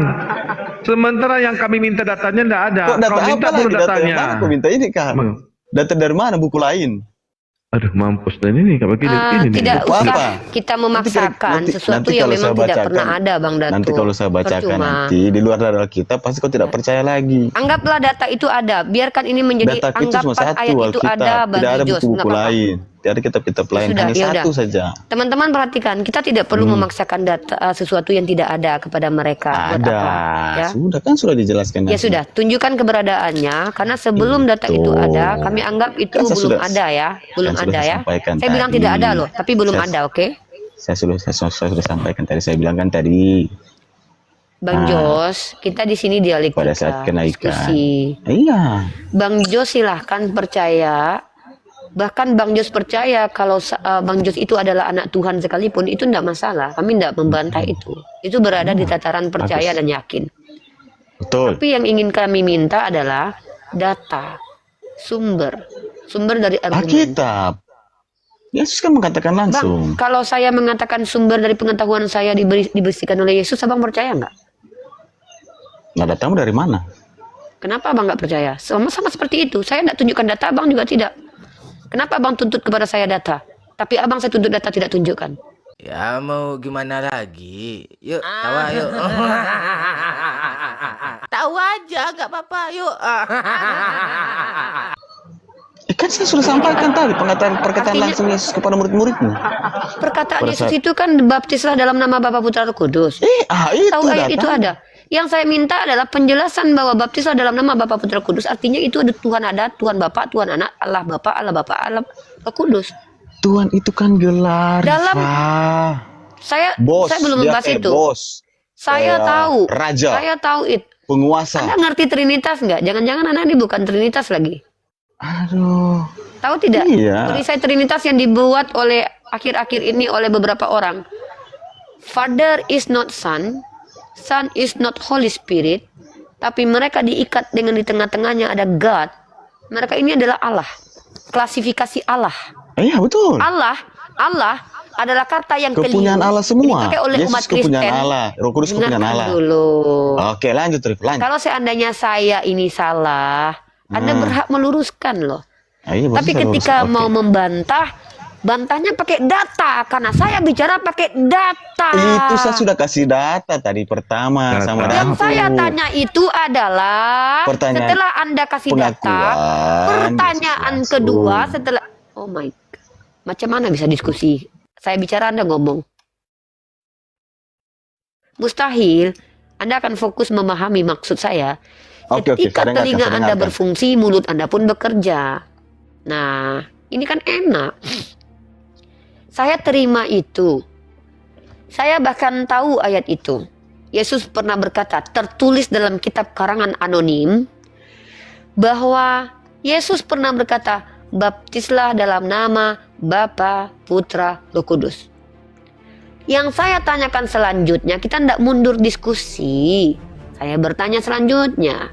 Speaker 6: Sementara yang kami minta datanya enggak ada.
Speaker 5: Kok data
Speaker 6: Kau minta
Speaker 5: apa
Speaker 6: dulu
Speaker 5: lagi? Data yang
Speaker 6: datanya.
Speaker 5: mana aku minta ini kan? Data dari mana? Buku lain.
Speaker 6: Aduh, mampus dan ini kayak begini ini nih.
Speaker 1: Tidak
Speaker 5: Buku
Speaker 1: usah
Speaker 5: apa?
Speaker 1: kita memaksakan
Speaker 5: Nanti-
Speaker 1: sesuatu
Speaker 5: nanti
Speaker 1: yang
Speaker 5: kalau
Speaker 1: memang
Speaker 5: saya
Speaker 1: tidak
Speaker 5: bacakan,
Speaker 1: pernah ada, Bang Datuk.
Speaker 5: Nanti kalau saya bacakan
Speaker 1: Percuma.
Speaker 5: nanti di luar dari kita pasti kau tidak percaya lagi.
Speaker 1: Anggaplah data itu ada. Biarkan ini menjadi
Speaker 5: Data kita cuma
Speaker 1: anggapan
Speaker 5: satu
Speaker 1: ayat itu
Speaker 5: Alkitab,
Speaker 1: ada, Bang
Speaker 5: tidak ada
Speaker 1: Jos.
Speaker 5: buku-buku
Speaker 1: Nggak apa-apa.
Speaker 5: lain, tidak ada kitab-kitab lain,
Speaker 1: Sudah,
Speaker 5: hanya
Speaker 1: ya
Speaker 5: satu
Speaker 1: udah.
Speaker 5: saja.
Speaker 1: Teman-teman perhatikan, kita tidak perlu memaksakan data sesuatu yang tidak ada kepada mereka. Buat
Speaker 5: Ada,
Speaker 1: apa? Ya?
Speaker 5: sudah kan sudah dijelaskan.
Speaker 1: Ya
Speaker 5: nanti.
Speaker 1: sudah, tunjukkan keberadaannya karena sebelum data itu ada, kami anggap itu
Speaker 5: Kan saya
Speaker 1: belum
Speaker 5: sudah-
Speaker 1: ada ya, belum
Speaker 5: sudah
Speaker 1: ada
Speaker 5: saya
Speaker 1: ya.
Speaker 5: sampaikan
Speaker 1: Saya bilang
Speaker 5: tadi.
Speaker 1: tidak ada loh, tapi belum
Speaker 5: Saya-
Speaker 1: ada, oke?
Speaker 5: Saya sudah sampaikan tadi, saya bilang kan tadi
Speaker 1: Bang Jos, kita di sini dialektika,
Speaker 5: pada saat kenaikan.
Speaker 1: diskusi.
Speaker 5: Iya,
Speaker 1: Bang Jos silahkan percaya. Bahkan Bang Jos percaya kalau Bang Jos itu adalah anak Tuhan sekalipun, itu tidak masalah. Kami tidak membantah itu. Itu berada di tataran percaya dan yakin.
Speaker 5: betul.
Speaker 1: Tapi yang ingin kami minta adalah data, sumber dari argumen.
Speaker 5: Alkitab. Yesus kan mengatakan
Speaker 1: Bang,
Speaker 5: langsung.
Speaker 1: kalau saya mengatakan sumber dari pengetahuan saya dibersihkan oleh Yesus, abang percaya nggak?
Speaker 5: Nah, datamu dari mana?
Speaker 1: Kenapa abang nggak percaya? Sama-sama seperti itu. Saya tidak tunjukkan data, abang juga tidak. Kenapa abang tuntut kepada saya data? Tapi abang saya tuntut data tidak tunjukkan.
Speaker 8: Ya mau gimana lagi? Yuk, tawa yuk. Tahu aja, nggak apa-apa. Yuk.
Speaker 5: Kan saya sudah sampaikan tadi perkataan
Speaker 1: Artinya-
Speaker 5: langsung Yesus kepada murid-muridmu.
Speaker 1: Perkataan
Speaker 5: Pada
Speaker 1: Yesus
Speaker 5: saat-
Speaker 1: itu kan baptislah dalam nama Bapa Putra Roh Kudus.
Speaker 5: Itu
Speaker 1: Tahu ayat itu
Speaker 5: datanya.
Speaker 1: ada. Yang saya minta adalah penjelasan bahwa baptislah dalam nama Bapa Putra Kudus. Artinya itu ada Tuhan Tuhan Bapa, Tuhan Anak, Allah Bapa, Allah Roh Kudus.
Speaker 5: Tuhan itu kan gelar.
Speaker 1: Dalam-
Speaker 5: Rifa.
Speaker 1: Saya
Speaker 5: Bos,
Speaker 1: belum
Speaker 5: dia
Speaker 1: membahas
Speaker 5: kayak
Speaker 1: itu.
Speaker 5: bos.
Speaker 1: Saya
Speaker 5: Kayak
Speaker 1: tahu.
Speaker 5: raja.
Speaker 1: Saya tahu itu.
Speaker 5: Penguasa.
Speaker 1: Anda ngerti Trinitas nggak? Jangan-jangan Anda ini bukan Trinitas lagi.
Speaker 5: Aduh.
Speaker 1: Tahu tidak?
Speaker 5: Iya.
Speaker 1: Perisai Trinitas yang dibuat oleh akhir-akhir ini oleh beberapa orang. Father is not Son, Son is not Holy Spirit, tapi mereka diikat dengan di tengah-tengahnya ada God. Mereka ini adalah Allah. Klasifikasi Allah.
Speaker 5: Iya, betul.
Speaker 1: Allah adalah kata yang
Speaker 5: Kepunyaan Allah semua.
Speaker 1: dipakai oleh
Speaker 5: Yesus
Speaker 1: umat Kristen.
Speaker 5: kepunyaan Allah, Roh Kudus kepunyaan
Speaker 1: Dengarkan
Speaker 5: Allah.
Speaker 1: dulu.
Speaker 5: Oke, lanjut, Rif. Lanjut.
Speaker 1: Kalau seandainya saya ini salah, Anda berhak meluruskan loh.
Speaker 5: Iya,
Speaker 1: Tapi
Speaker 5: saya
Speaker 1: ketika
Speaker 5: lurus.
Speaker 1: mau
Speaker 5: Oke.
Speaker 1: membantah, Bantahnya pakai data, karena saya bicara pakai data.
Speaker 5: Itu saya sudah kasih data tadi pertama
Speaker 6: Data.
Speaker 5: sama
Speaker 1: Yang
Speaker 5: Rafu.
Speaker 1: saya tanya itu adalah
Speaker 5: Pertanyaan
Speaker 1: setelah Anda kasih data,
Speaker 5: pengakuan
Speaker 1: pertanyaan
Speaker 5: Yesus
Speaker 1: kedua
Speaker 5: langsung.
Speaker 1: setelah oh my God. Macam mana bisa diskusi? Saya bicara Anda ngomong. Mustahil Anda akan fokus memahami maksud saya.
Speaker 5: Oke,
Speaker 1: Ketika
Speaker 5: saya dengarkan,
Speaker 1: telinga
Speaker 5: saya
Speaker 1: Anda
Speaker 5: dengarkan.
Speaker 1: berfungsi, mulut Anda pun bekerja. Nah, ini kan enak. Saya terima itu. Saya bahkan tahu ayat itu. Yesus pernah berkata, tertulis dalam kitab karangan anonim, bahwa Yesus pernah berkata, baptislah dalam nama Bapa, Putra, Roh Kudus. Yang saya tanyakan selanjutnya, kita tidak mundur diskusi. Saya bertanya selanjutnya,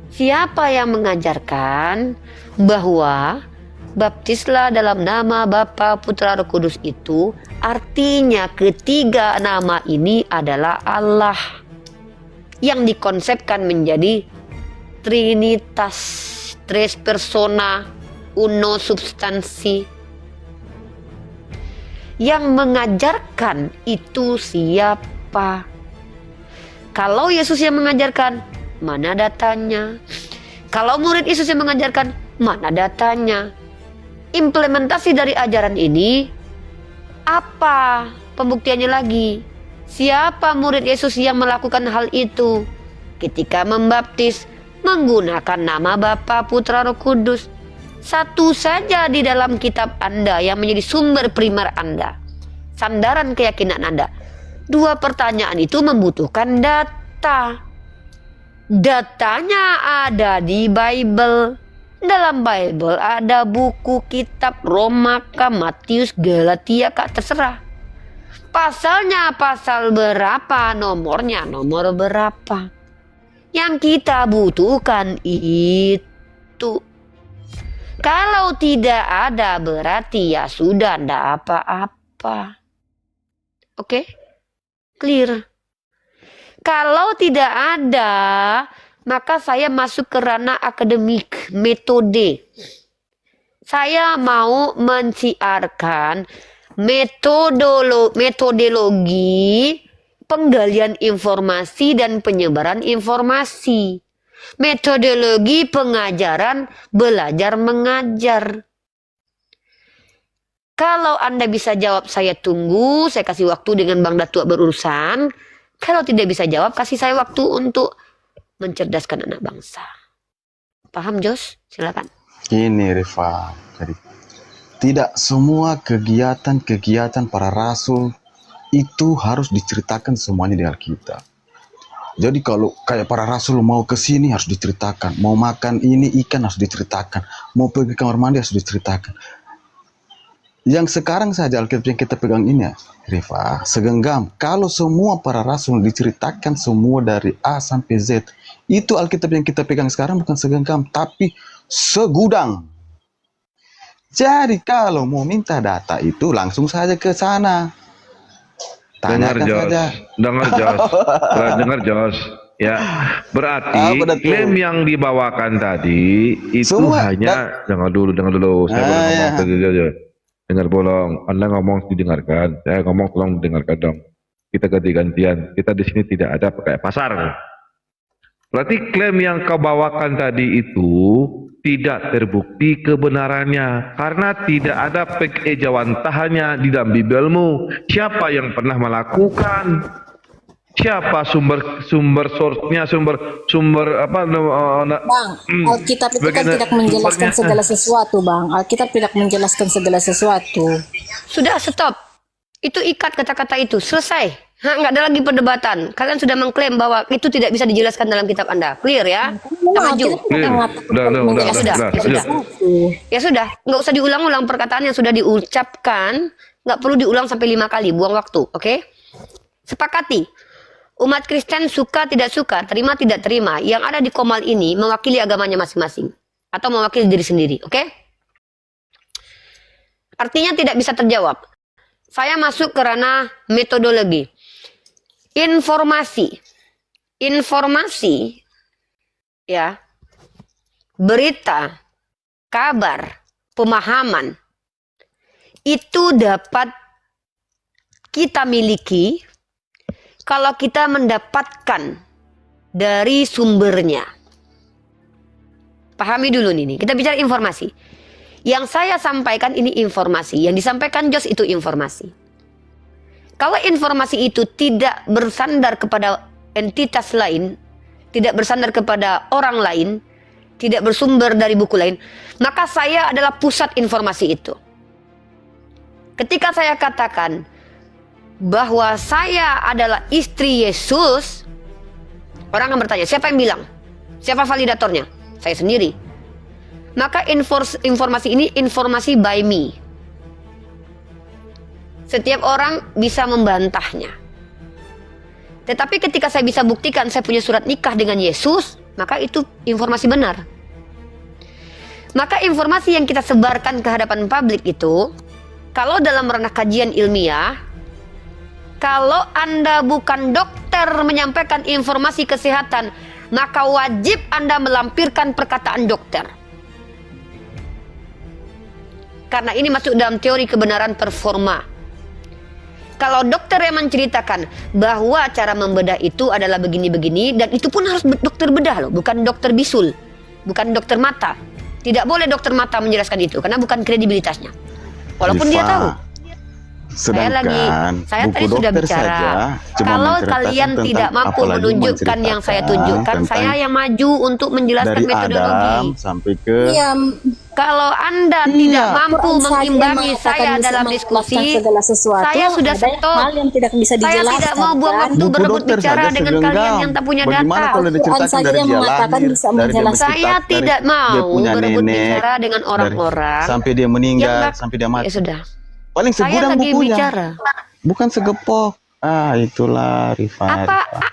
Speaker 1: siapa yang mengajarkan bahwa baptislah dalam nama Bapa, Putra, Roh Kudus itu artinya ketiga nama ini adalah Allah yang dikonsepkan menjadi Trinitas, tres persona, uno substansi. Yang mengajarkan itu siapa? Kalau Yesus yang mengajarkan, mana datanya? Kalau murid Yesus yang mengajarkan, mana datanya? Implementasi dari ajaran ini, apa pembuktiannya lagi? Siapa murid Yesus yang melakukan hal itu? Ketika membaptis, menggunakan nama Bapa, Putra, Roh Kudus. Satu saja di dalam kitab Anda yang menjadi sumber primer Anda, sandaran keyakinan Anda. Dua pertanyaan itu membutuhkan data. Datanya ada di Bible. Dalam Bible ada buku, kitab, Roma, Matius, Galatia, terserah. Pasalnya pasal berapa, nomornya nomor berapa. Yang kita butuhkan itu. Kalau tidak ada berarti ya sudah ndak apa-apa. Oke? Clear. Kalau tidak ada, maka saya masuk ke ranah akademik, metode. Saya mau menciarkan metodologi penggalian informasi dan penyebaran informasi. Metodologi pengajaran belajar mengajar. Kalau Anda bisa jawab, saya tunggu, saya kasih waktu dengan Bang Datuk berurusan. Kalau tidak bisa jawab, kasih saya waktu untuk mencerdaskan anak bangsa. Paham, Jos? Silakan.
Speaker 5: Ini Rifa, jadi tidak semua kegiatan-kegiatan para rasul itu harus diceritakan semuanya di Alkitab. Jadi kalau kayak para rasul mau ke sini harus diceritakan, mau makan ini ikan harus diceritakan, mau pergi kamar mandi harus diceritakan. Yang sekarang saja Alkitab yang kita pegang ini ya, Rifa, segenggam. Kalau semua para rasul diceritakan semua dari A sampai Z, itu Alkitab yang kita pegang sekarang bukan segenggam, tapi segudang. Jadi kalau mau minta data itu langsung saja ke sana.
Speaker 6: Dengar
Speaker 5: Tanyakan
Speaker 6: Jos,
Speaker 5: saja.
Speaker 6: dengar Jos. Ya, berarti
Speaker 5: Apa Datuk?
Speaker 6: klaim yang dibawakan tadi itu
Speaker 5: Semua,
Speaker 6: hanya dengar dulu. Saya belum
Speaker 5: Ah,
Speaker 6: ngomong
Speaker 5: ya.
Speaker 6: tadi aja. Dengar bolong, Anda ngomong didengarkan. Saya ngomong tolong dengarkan dong. Kita ganti-gantian. Kita di sini tidak ada pakai pasar. Berarti klaim yang kau bawakan tadi itu tidak terbukti kebenarannya karena tidak ada pengejawantahannya di dalam Bibelmu. Siapa yang pernah melakukan? Siapa sumber source-nya, sumber apa?
Speaker 9: Bang, Alkitab itu kan tidak menjelaskan
Speaker 6: sumbernya.
Speaker 9: segala sesuatu, Bang. Alkitab tidak menjelaskan segala sesuatu.
Speaker 1: Sudah, stop. Itu ikat kata-kata itu. Selesai. Nggak ada lagi perdebatan. Kalian sudah mengklaim bahwa itu tidak bisa dijelaskan dalam kitab Anda. Clear ya? Kita maju.
Speaker 6: Udah,
Speaker 1: Ya sudah. Ya sudah. Nggak usah diulang-ulang perkataan yang sudah diucapkan. Nggak perlu diulang sampai 5 kali. Buang waktu. Oke? Sepakati. Umat Kristen suka tidak suka, terima tidak terima. Yang ada di Komal ini mewakili agamanya masing-masing. Atau mewakili diri sendiri. Oke? Artinya tidak bisa terjawab. Saya masuk ke ranah metodologi. Informasi, ya, berita, kabar, pemahaman, itu dapat kita miliki kalau kita mendapatkan dari sumbernya. Pahami dulu nih, kita bicara informasi. Yang saya sampaikan ini informasi, yang disampaikan Jos itu informasi. Kalau informasi itu tidak bersandar kepada entitas lain, tidak bersandar kepada orang lain, tidak bersumber dari buku lain, maka saya adalah pusat informasi itu. Ketika saya katakan bahwa saya adalah istri Yesus, orang akan bertanya, siapa yang bilang? Siapa validatornya? Saya sendiri. Maka informasi ini informasi by me. Setiap orang bisa membantahnya. Tetapi ketika saya bisa buktikan saya punya surat nikah dengan Yesus, maka itu informasi benar. Maka informasi yang kita sebarkan ke hadapan publik itu, kalau dalam ranah kajian ilmiah, kalau Anda bukan dokter menyampaikan informasi kesehatan, maka wajib Anda melampirkan perkataan dokter. Karena ini masuk dalam teori kebenaran performa. Kalau dokter yang menceritakan bahwa cara membedah itu adalah begini-begini, dan itu pun harus dokter bedah loh, bukan dokter bisul, bukan dokter mata. Tidak boleh dokter mata menjelaskan itu, karena bukan kredibilitasnya. Walaupun dia tahu.
Speaker 5: Sedangkan
Speaker 1: saya
Speaker 5: buku
Speaker 1: tadi sudah
Speaker 5: dokter
Speaker 1: bicara,
Speaker 5: saja cuma
Speaker 1: kalau
Speaker 5: menceritakan
Speaker 1: kalian
Speaker 5: tentang,
Speaker 1: tidak mampu
Speaker 5: apalagi
Speaker 1: menunjukkan yang saya tunjukkan,
Speaker 5: tentang
Speaker 1: saya yang maju untuk menjelaskan
Speaker 5: dari
Speaker 1: metodologi.
Speaker 5: Adam sampai ke
Speaker 9: Iya,
Speaker 1: Kalau Anda tidak mampu
Speaker 9: Quran saja
Speaker 1: mengimbangi
Speaker 9: mengatakan
Speaker 1: saya
Speaker 9: bisa
Speaker 1: dalam
Speaker 9: menjelaskan
Speaker 1: diskusi,
Speaker 9: segala sesuatu.
Speaker 1: saya sudah
Speaker 9: Ada
Speaker 1: stop.
Speaker 9: hal yang tidak bisa
Speaker 1: Saya
Speaker 9: dijelaskan.
Speaker 1: tidak mau buang
Speaker 9: kan?
Speaker 1: waktu
Speaker 5: buku
Speaker 1: berebut
Speaker 5: dokter
Speaker 1: bicara
Speaker 5: saja
Speaker 1: dengan
Speaker 5: segenggam.
Speaker 1: kalian yang tak punya
Speaker 5: Bagaimana
Speaker 1: data.
Speaker 5: kalau diceritakan
Speaker 9: Quran saja
Speaker 5: dari
Speaker 9: yang
Speaker 5: dia
Speaker 9: mengatakan
Speaker 5: lahir,
Speaker 9: bisa
Speaker 5: dari dia
Speaker 9: menjelaskan.
Speaker 1: Saya
Speaker 5: menciptakan,
Speaker 1: tidak
Speaker 5: dia
Speaker 1: mau
Speaker 5: punya
Speaker 1: berebut
Speaker 5: nenek,
Speaker 1: bicara dengan
Speaker 5: dari-
Speaker 1: orang-orang.
Speaker 5: sampai dia meninggal,
Speaker 1: yang nggak-
Speaker 5: sampai dia mati.
Speaker 1: Ya sudah.
Speaker 5: Paling
Speaker 1: Saya
Speaker 5: segudang
Speaker 1: lagi
Speaker 5: bukunya,
Speaker 1: bicara.
Speaker 5: bukan segepok. Itulah Rifat.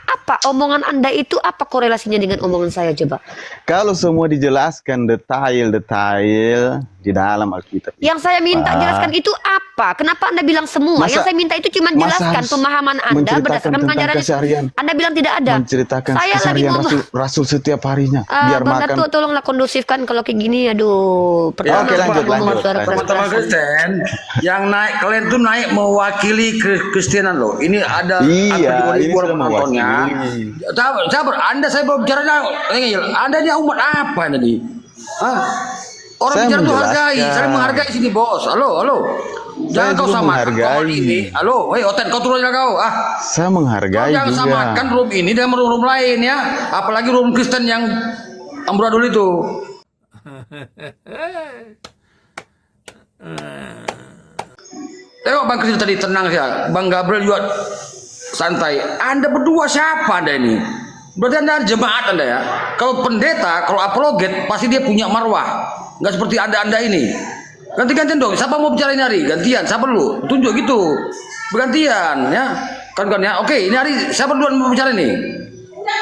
Speaker 1: Apa omongan Anda itu apa korelasinya dengan omongan saya coba?
Speaker 5: Kalau semua dijelaskan detail-detail di dalam Alkitab.
Speaker 1: Yang saya minta jelaskan itu apa? Kenapa Anda bilang semua?
Speaker 5: Masa-
Speaker 1: Yang saya minta itu cuma
Speaker 5: masa
Speaker 1: jelaskan
Speaker 5: harus
Speaker 1: pemahaman Anda
Speaker 5: menceritakan
Speaker 1: berdasarkan
Speaker 5: tentang
Speaker 1: pengajaran
Speaker 5: keseharian?
Speaker 1: Anda bilang tidak ada.
Speaker 5: Menceritakan
Speaker 1: Saya lagi
Speaker 5: keseharian
Speaker 1: ngomong.
Speaker 5: Rasul setiap harinya. Biar
Speaker 1: Bang
Speaker 5: makan.
Speaker 1: Datuk tolonglah kondusifkan kalau kayak gini. Aduh, pertama
Speaker 5: Oke, lanjut,
Speaker 1: ngomong
Speaker 5: lanjut,
Speaker 1: suara
Speaker 5: lanjut.
Speaker 1: keras-kerasan.
Speaker 7: Teman-teman Kristen yang naik, kalian tuh naik mewakili Kristenan loh. Ini ada
Speaker 5: Iya, ini sudah
Speaker 7: penontonnya.
Speaker 5: mewakili.
Speaker 7: Sabar, Anda saya belum bicara. Anda ini umat apa nih? Hah? Orang
Speaker 5: Saya
Speaker 7: bicara tuh
Speaker 5: menjelaskan.
Speaker 7: hargai, saya menghargai sini bos. Halo.
Speaker 5: Saya
Speaker 7: Jangan kau
Speaker 5: juga
Speaker 7: samakan
Speaker 5: menghargai.
Speaker 7: room ini. Halo, hei Oten kau turun kau.
Speaker 5: Saya
Speaker 7: Kau
Speaker 5: menghargai
Speaker 7: jangan
Speaker 5: juga.
Speaker 7: samakan room ini dengan room lain ya. Apalagi room Kristen yang amburadul itu. Tengok Bang Kristen tadi tenang saja. Bang Gabriel juga santai. Anda berdua siapa Anda ini? Berarti Anda jemaat Anda ya. Kalau pendeta, kalau apologet pasti dia punya marwah. Nggak seperti Anda ini. Ganti-gantian dong. Siapa mau bicara ini hari? Gantian. Siapa dulu? Tunjuk gitu. Bergantian ya. Kan ya. Oke, ini hari siapa duluan mau bicara ini?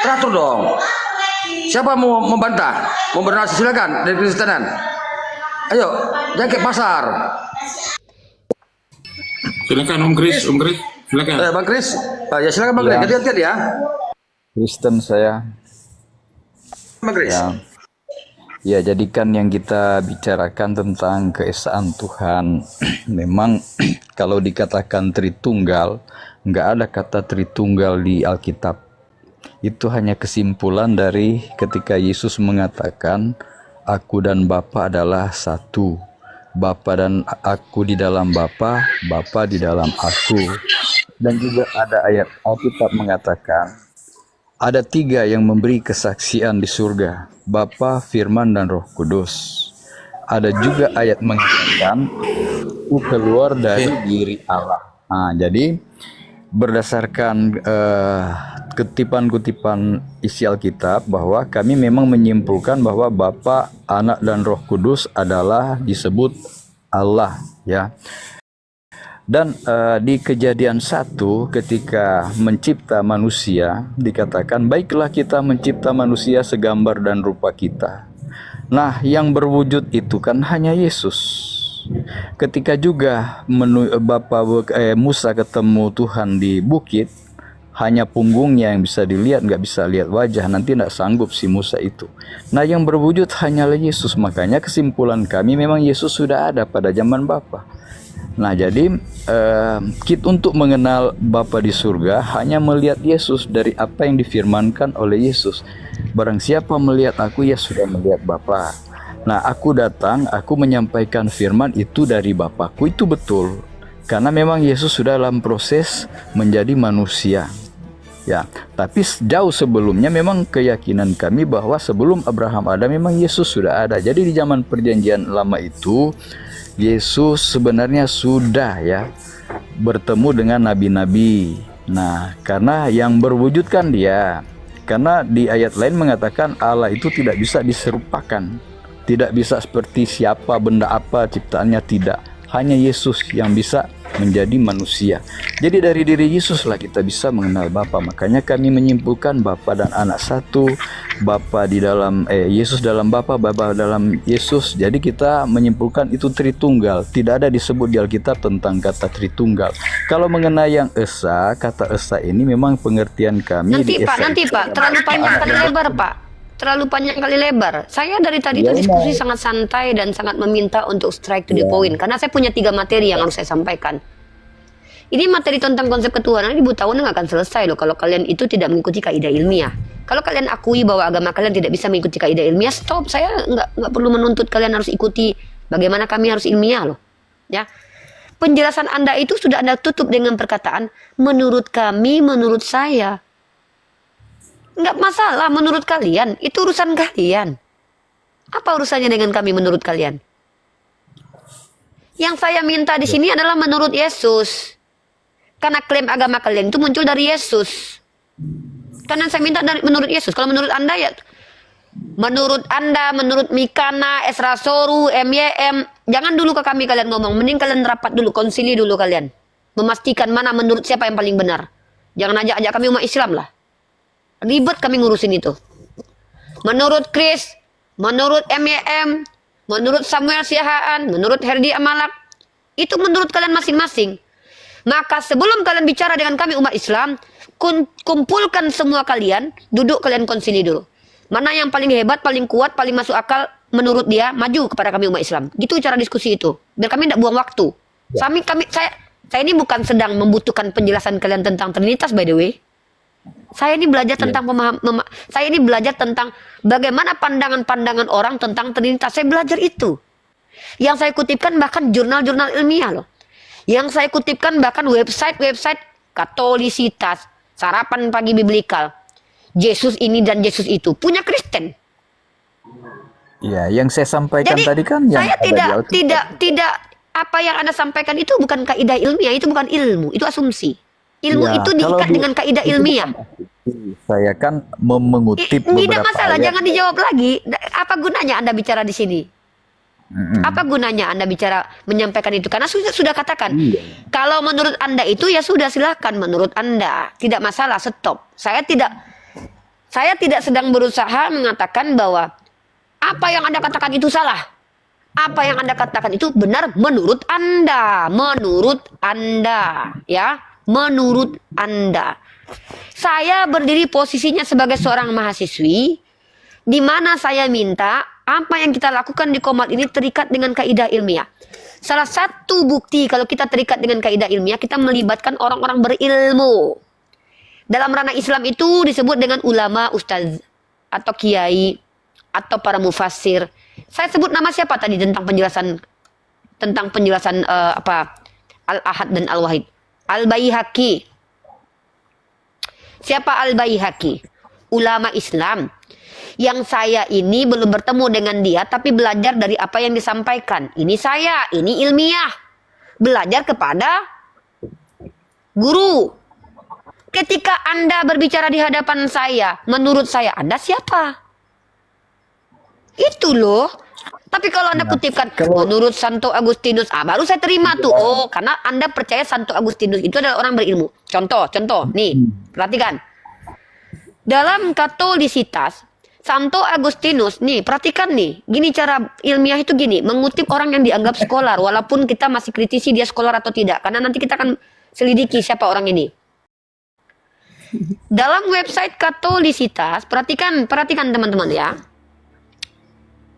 Speaker 7: Teratur dong. Siapa mau membantah? Mau bernasi silakan dari Kristenan. Ayo, jangan kayak pasar.
Speaker 3: Silakan Om Kris, silakan.
Speaker 7: Bang Kris. Ya silakan Bang Kris.
Speaker 4: Ya.
Speaker 7: Gantian ya.
Speaker 4: Kristen saya.
Speaker 7: Bang Kris.
Speaker 4: Ya, jadikan yang kita bicarakan tentang keesaan Tuhan. Memang kalau dikatakan Tritunggal, nggak ada kata Tritunggal di Alkitab. Itu hanya kesimpulan dari ketika Yesus mengatakan, Aku dan Bapa adalah satu. Bapa dan aku di dalam Bapa, Bapa di dalam aku. Dan juga ada ayat Alkitab mengatakan, ada 3 yang memberi kesaksian di surga, Bapa, Firman, dan Roh Kudus. Ada juga ayat mengatakan, Aku keluar dari diri Allah. Nah, jadi berdasarkan kutipan-kutipan isi Alkitab bahwa kami memang menyimpulkan bahwa Bapa, Anak, dan Roh Kudus adalah disebut Allah, ya. Dan di Kejadian 1 ketika mencipta manusia dikatakan baiklah kita mencipta manusia segambar dan rupa kita. Nah, yang berwujud itu kan hanya Yesus. Ketika juga Musa ketemu Tuhan di bukit, hanya punggungnya yang bisa dilihat, nggak bisa lihat wajah. Nanti nggak sanggup si Musa itu. Nah, yang berwujud hanyalah Yesus. Makanya kesimpulan kami memang Yesus sudah ada pada zaman Bapa. Nah, jadi kita untuk mengenal Bapa di surga hanya melihat Yesus dari apa yang difirmankan oleh Yesus. Barang siapa melihat aku, ya sudah melihat Bapa. Nah, aku datang, aku menyampaikan firman itu dari Bapakku, itu betul. Karena memang Yesus sudah dalam proses menjadi manusia. Ya, tapi jauh sebelumnya memang keyakinan kami bahwa sebelum Abraham ada memang Yesus sudah ada. Jadi di zaman perjanjian lama itu Yesus sebenarnya sudah ya bertemu dengan nabi-nabi. Nah, karena yang berwujud kan Dia. Karena di ayat lain mengatakan Allah itu tidak bisa diserupakan. Tidak bisa seperti siapa, benda apa, ciptaannya, tidak. Hanya Yesus yang bisa menjadi manusia. Jadi dari diri Yesus lah kita bisa mengenal Bapa. Makanya kami menyimpulkan Bapa dan Anak satu, Bapa di dalam Yesus dalam Bapa, Bapa dalam Yesus. Jadi kita menyimpulkan itu Tritunggal. Tidak ada disebut di Alkitab tentang kata Tritunggal. Kalau mengenai yang Esa, kata Esa ini memang pengertian kami
Speaker 1: Nanti
Speaker 4: di
Speaker 1: Pak,
Speaker 4: Esa
Speaker 1: nanti
Speaker 4: itu
Speaker 1: Pak, terlalu panjang kali lebar Pak. Terlalu panjang kali lebar. Saya dari tadi itu diskusi sangat santai dan sangat meminta untuk strike to the point. Karena saya punya 3 materi yang harus saya sampaikan. Ini materi tentang konsep ketuhanan 1000 tahun nggak akan selesai loh kalau kalian itu tidak mengikuti kaidah ilmiah. Kalau kalian akui bahwa agama kalian tidak bisa mengikuti kaidah ilmiah, stop. Saya nggak perlu menuntut kalian harus ikuti bagaimana kami harus ilmiah loh. Ya. Penjelasan Anda itu sudah Anda tutup dengan perkataan menurut kami, menurut saya. Nggak masalah menurut kalian, itu urusan kalian. Apa urusannya dengan kami menurut kalian? Yang saya minta di sini adalah menurut Yesus. Karena klaim agama kalian itu muncul dari Yesus. Karena saya minta dari menurut Yesus. Kalau menurut Anda ya menurut Anda, menurut Mikana, Esra Soru, MYM, jangan dulu ke kami kalian ngomong. Mending kalian rapat dulu, konsili dulu kalian. Memastikan mana menurut siapa yang paling benar. Jangan ajak-ajak kami umat Islam lah. Ribet kami ngurusin itu. Menurut Chris, menurut MYM, menurut Samuel Siahaan, menurut Herdi Amalak, itu menurut kalian masing-masing. Maka sebelum kalian bicara dengan kami umat Islam, kumpulkan semua kalian, duduk kalian konsili dulu. Mana yang paling hebat, paling kuat, paling masuk akal menurut dia, maju kepada kami umat Islam. Gitu cara diskusi itu. Biar kami tidak buang waktu. Saya ini bukan sedang membutuhkan penjelasan kalian tentang Trinitas by the way. Saya ini belajar tentang saya ini belajar tentang bagaimana pandangan-pandangan orang tentang Trinitas. Saya belajar itu. Yang saya kutipkan bahkan jurnal-jurnal ilmiah loh. Yang saya kutipkan bahkan website-website Katolisitas, Sarapan Pagi Biblikal, Yesus ini dan Yesus itu punya Kristen.
Speaker 4: Ya, yang saya sampaikan
Speaker 1: Jadi,
Speaker 4: tadi kan yang
Speaker 1: saya
Speaker 4: ada di
Speaker 1: tidak apa yang Anda sampaikan itu bukan kaidah ilmiah, itu bukan ilmu, itu asumsi. Ilmu
Speaker 4: Ya,
Speaker 1: itu
Speaker 4: kalau
Speaker 1: diikat dengan kaidah
Speaker 4: itu
Speaker 1: ilmiah.
Speaker 4: saya kan mengutip
Speaker 1: Tidak
Speaker 4: beberapa
Speaker 1: masalah,
Speaker 4: ayat.
Speaker 1: jangan dijawab lagi. Apa gunanya Anda bicara di sini? Apa gunanya Anda bicara menyampaikan itu? Karena sudah katakan, kalau menurut Anda itu ya sudah silakan menurut Anda. Tidak masalah, stop. Saya tidak sedang berusaha mengatakan bahwa apa yang Anda katakan itu salah. Apa yang Anda katakan itu benar menurut Anda. Menurut Anda, ya. Menurut Anda. Saya berdiri posisinya sebagai seorang mahasiswi, di mana saya minta apa yang kita lakukan di Komat ini terikat dengan kaidah ilmiah. Salah satu bukti kalau kita terikat dengan kaidah ilmiah, kita melibatkan orang-orang berilmu. Dalam ranah Islam itu disebut dengan ulama, ustaz, atau kiai, atau para mufassir. Saya sebut nama siapa tadi tentang penjelasan Al-Ahad dan Al-Wahid? Al-Baihaqi. Siapa Al-Baihaqi? Ulama Islam. Yang saya ini belum bertemu dengan dia, tapi belajar dari apa yang disampaikan. Ini saya, ini ilmiah. Belajar kepada guru. Ketika Anda berbicara di hadapan saya, menurut saya, Anda siapa? Itu loh. Tapi kalau Anda kutipkan menurut Santo Agustinus, baru saya terima tuh. Oh, karena Anda percaya Santo Agustinus itu adalah orang berilmu. Contoh, nih, perhatikan. Dalam Katolisitas, Santo Agustinus, nih, perhatikan nih. Gini cara ilmiah itu gini, mengutip orang yang dianggap skolar, walaupun kita masih kritisi dia skolar atau tidak. Karena nanti kita akan selidiki siapa orang ini. Dalam website Katolisitas, perhatikan teman-teman ya.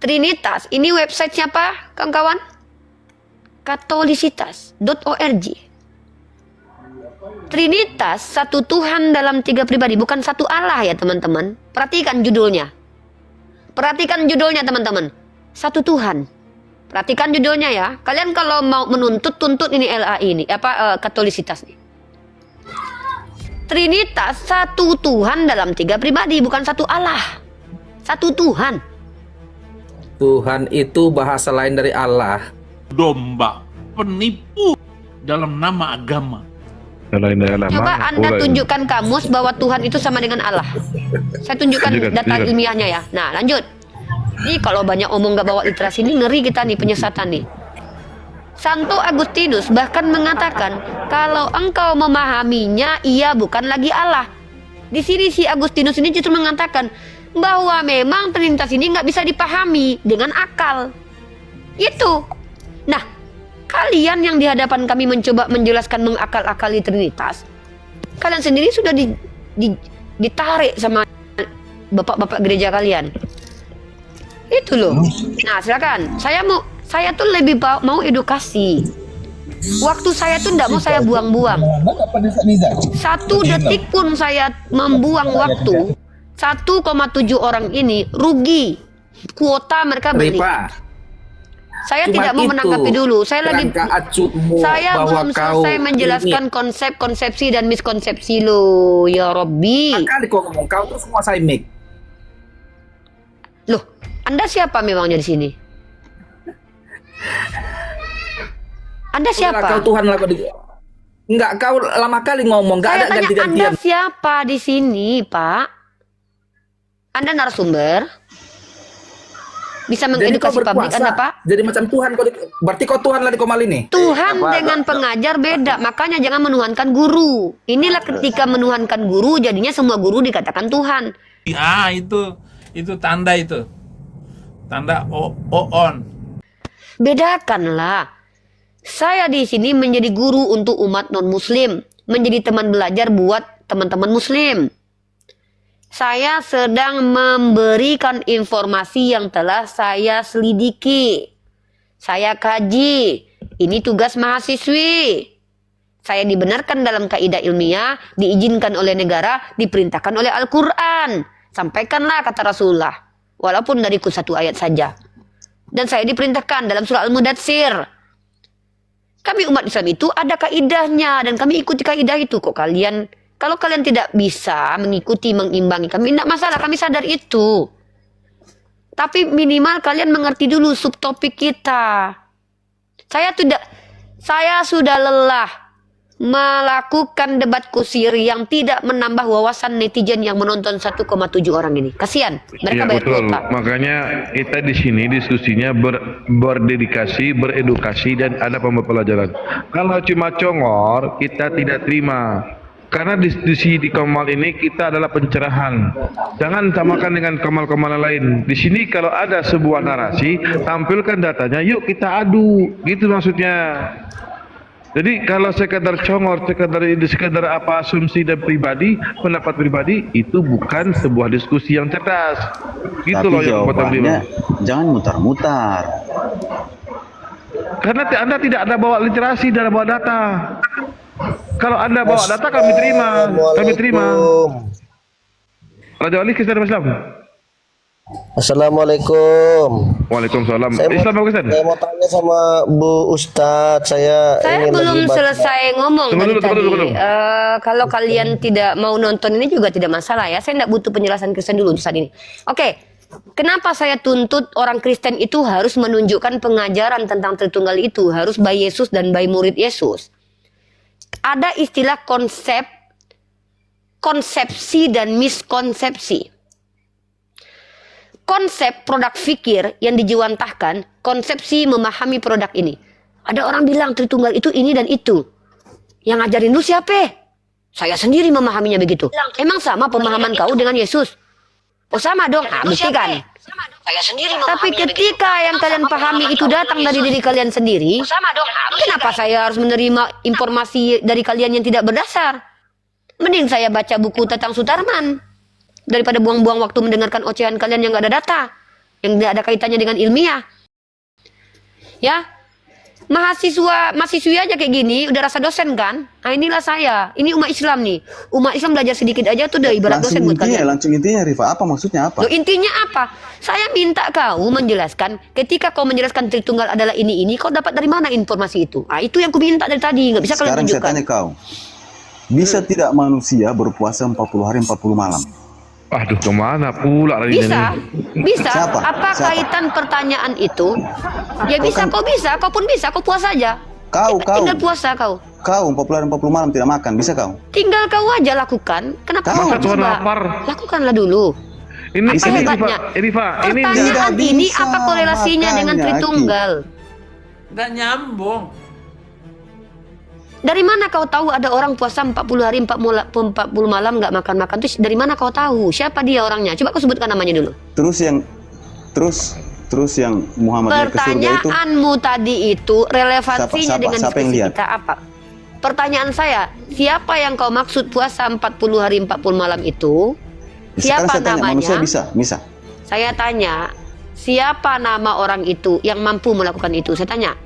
Speaker 1: Trinitas, ini website siapa, kawan-kawan? Katolisitas.org. Trinitas, satu Tuhan dalam tiga pribadi, bukan satu Allah ya teman-teman. Perhatikan judulnya. Perhatikan judulnya teman-teman. Satu Tuhan. Perhatikan judulnya ya. Kalian kalau mau menuntut, tuntut ini LAI ini, Katolisitas nih. Trinitas, satu Tuhan dalam tiga pribadi, bukan satu Allah. Satu Tuhan.
Speaker 2: Tuhan itu bahasa lain dari Allah.
Speaker 3: Domba, penipu dalam nama agama.
Speaker 1: Coba Anda tunjukkan kamus bahwa Tuhan itu sama dengan Allah. Saya tunjukkan data ilmiahnya ya. Nah, lanjut. Nih kalau banyak omong gak bawa literasi ini ngeri kita nih, penyesatan nih. Santo Agustinus bahkan mengatakan kalau engkau memahaminya, ia bukan lagi Allah. Di sini si Agustinus ini justru mengatakan bahwa memang Trinitas ini nggak bisa dipahami dengan akal. Itu. Nah, kalian yang di hadapan kami mencoba menjelaskan mengakal-akali Trinitas, kalian sendiri sudah ditarik sama bapak-bapak gereja kalian. Itu loh. Nah, silakan. Saya tuh lebih mau edukasi. Waktu saya tuh nggak mau saya buang-buang. Satu detik pun saya membuang waktu. 1,7 orang ini rugi kuota mereka beli. Saya tidak mau menanggapi dulu. Saya belum selesai menjelaskan konsep, konsepsi dan miskonsepsi lo. Ya Robbi.
Speaker 2: Kali kau ngomong kau terus menguasai mic.
Speaker 1: Loh, Anda siapa memangnya di sini? Anda siapa?
Speaker 2: Kau Tuhan lah. Enggak, kau lama kali ngomong. Enggak ada ganti-gantian.
Speaker 1: Anda siapa di sini, Pak? Anda narasumber, bisa mengedukasi publik Anda, Pak.
Speaker 2: Jadi macam Tuhan, berarti kau Tuhan lah di Komal ini.
Speaker 1: Tuhan dengan pengajar beda, makanya jangan menuhankan guru. Inilah ketika menuhankan guru, jadinya semua guru dikatakan Tuhan.
Speaker 3: Itu tanda itu. Tanda on.
Speaker 1: Bedakanlah. Saya di sini menjadi guru untuk umat non-muslim, menjadi teman belajar buat teman-teman muslim. Saya sedang memberikan informasi yang telah saya selidiki. Saya kaji. Ini tugas mahasiswi. Saya dibenarkan dalam kaidah ilmiah, diizinkan oleh negara, diperintahkan oleh Al-Quran. Sampaikanlah kata Rasulullah. Walaupun dariku satu ayat saja. Dan saya diperintahkan dalam surah Al-Mudatsir. Kami umat Islam itu ada kaidahnya. Dan kami ikuti kaidah itu. Kalau kalian tidak bisa mengikuti, mengimbangi kami, tidak masalah, kami sadar itu. Tapi minimal kalian mengerti dulu subtopik kita. Saya sudah lelah melakukan debat kusir yang tidak menambah wawasan netizen yang menonton 1,7 orang ini. Kasihan, mereka bayar kuota.
Speaker 6: Makanya kita di sini diskusinya berdedikasi, beredukasi, dan ada pembelajaran. Kalau cuma congor, kita tidak terima. Karena diskusi di Komal ini kita adalah pencerahan. Jangan samakan dengan Komal-Komal lain. Di sini kalau ada sebuah narasi, tampilkan datanya, yuk kita adu. Gitu maksudnya. Jadi kalau sekadar congor, sekadar apa asumsi dan pribadi, pendapat pribadi, itu bukan sebuah diskusi yang cerdas. Gitu
Speaker 5: Tapi
Speaker 6: loh yang
Speaker 5: jawabannya jangan mutar-mutar.
Speaker 6: Karena Anda tidak ada bawa literasi dan bawa data. Kalau Anda bawa data kami terima. Raja Wali Kristen Islam.
Speaker 10: Assalamualaikum.
Speaker 6: Waalaikumsalam.
Speaker 10: Saya
Speaker 6: Islam apa Kristen?
Speaker 10: Saya mau tanya sama Bu Ustadz. Saya ingin
Speaker 1: belum selesai ngomong tadi.
Speaker 6: Tunggu.
Speaker 1: Kalau kalian tidak mau nonton ini juga tidak masalah ya. Saya tidak butuh penjelasan Kristen dulu saat ini. Oke. Kenapa saya tuntut orang Kristen itu harus menunjukkan pengajaran tentang Tritunggal itu, harus by Yesus dan by murid Yesus? Ada istilah konsepsi dan miskonsepsi. Konsep produk fikir yang dijiwantahkan, konsepsi memahami produk ini. Ada orang bilang Tritunggal itu ini dan itu. Yang ngajarin lu siapa? Saya sendiri memahaminya begitu. Emang sama pemahaman kau dengan Yesus? Oh sama dong, buktikan. Tapi ketika yang kalian pahami itu datang dari diri kalian sendiri, kenapa saya harus menerima informasi dari kalian yang tidak berdasar? Mending saya baca buku tentang Sutarman daripada buang-buang waktu mendengarkan ocehan kalian yang nggak ada data, yang tidak ada kaitannya dengan ilmiah. Ya, mahasiswi aja kayak gini, udah rasa dosen kan? Nah inilah saya, ini umat Islam nih. Umat Islam belajar sedikit aja tuh udah ibarat dosen buat kalian.
Speaker 5: Langsung intinya Rifa, apa maksudnya apa?
Speaker 1: Loh, intinya apa? Saya minta kau menjelaskan, ketika kau menjelaskan Tritunggal adalah ini, kau dapat dari mana informasi itu? Ah itu yang ku minta dari tadi, nggak bisa kalian
Speaker 5: Sekarang saya
Speaker 1: tunjukkan.
Speaker 5: tanya kau, bisa tidak manusia berpuasa 40 hari 40 malam?
Speaker 6: Aduh, kemana pula lagi
Speaker 1: Bisa,
Speaker 6: ini?
Speaker 1: bisa.
Speaker 5: Siapa?
Speaker 1: Apa
Speaker 5: Siapa?
Speaker 1: kaitan pertanyaan itu? Ya bisa, kau bisa, kau pun bisa, kau puasa aja.
Speaker 5: Kau.
Speaker 1: Tinggal puasa kau.
Speaker 5: Kau 40 hari 40 malam tidak makan, bisa kau?
Speaker 1: Tinggal kau aja lakukan. Kenapa
Speaker 5: Kau.
Speaker 1: kau
Speaker 6: Tuhan
Speaker 1: coba?
Speaker 6: lapar.
Speaker 1: Lakukanlah dulu.
Speaker 6: Ini
Speaker 1: Apa hebatnya?
Speaker 6: Rifa, ini
Speaker 1: Pertanyaan
Speaker 5: tidak
Speaker 1: ini
Speaker 5: bisa,
Speaker 1: apa korelasinya dengan
Speaker 5: makanya,
Speaker 1: Tritunggal?
Speaker 3: Nggak nyambung.
Speaker 1: Dari mana kau tahu ada orang puasa 40 hari 40 malam nggak makan-makan? Terus dari mana kau tahu? Siapa dia orangnya? Coba kau sebutkan namanya dulu.
Speaker 5: Terus yang Muhammad naik ke surga itu
Speaker 1: Pertanyaanmu tadi itu relevansinya
Speaker 5: Siapa?
Speaker 1: dengan
Speaker 5: Siapa yang
Speaker 1: diskusi
Speaker 5: lihat?
Speaker 1: kita apa? Pertanyaan saya, siapa yang kau maksud puasa 40 hari 40 malam itu?
Speaker 5: sekarang
Speaker 1: Siapa
Speaker 5: saya tanya,
Speaker 1: namanya?
Speaker 5: manusia bisa?
Speaker 1: Saya tanya, siapa nama orang itu yang mampu melakukan itu? Saya tanya.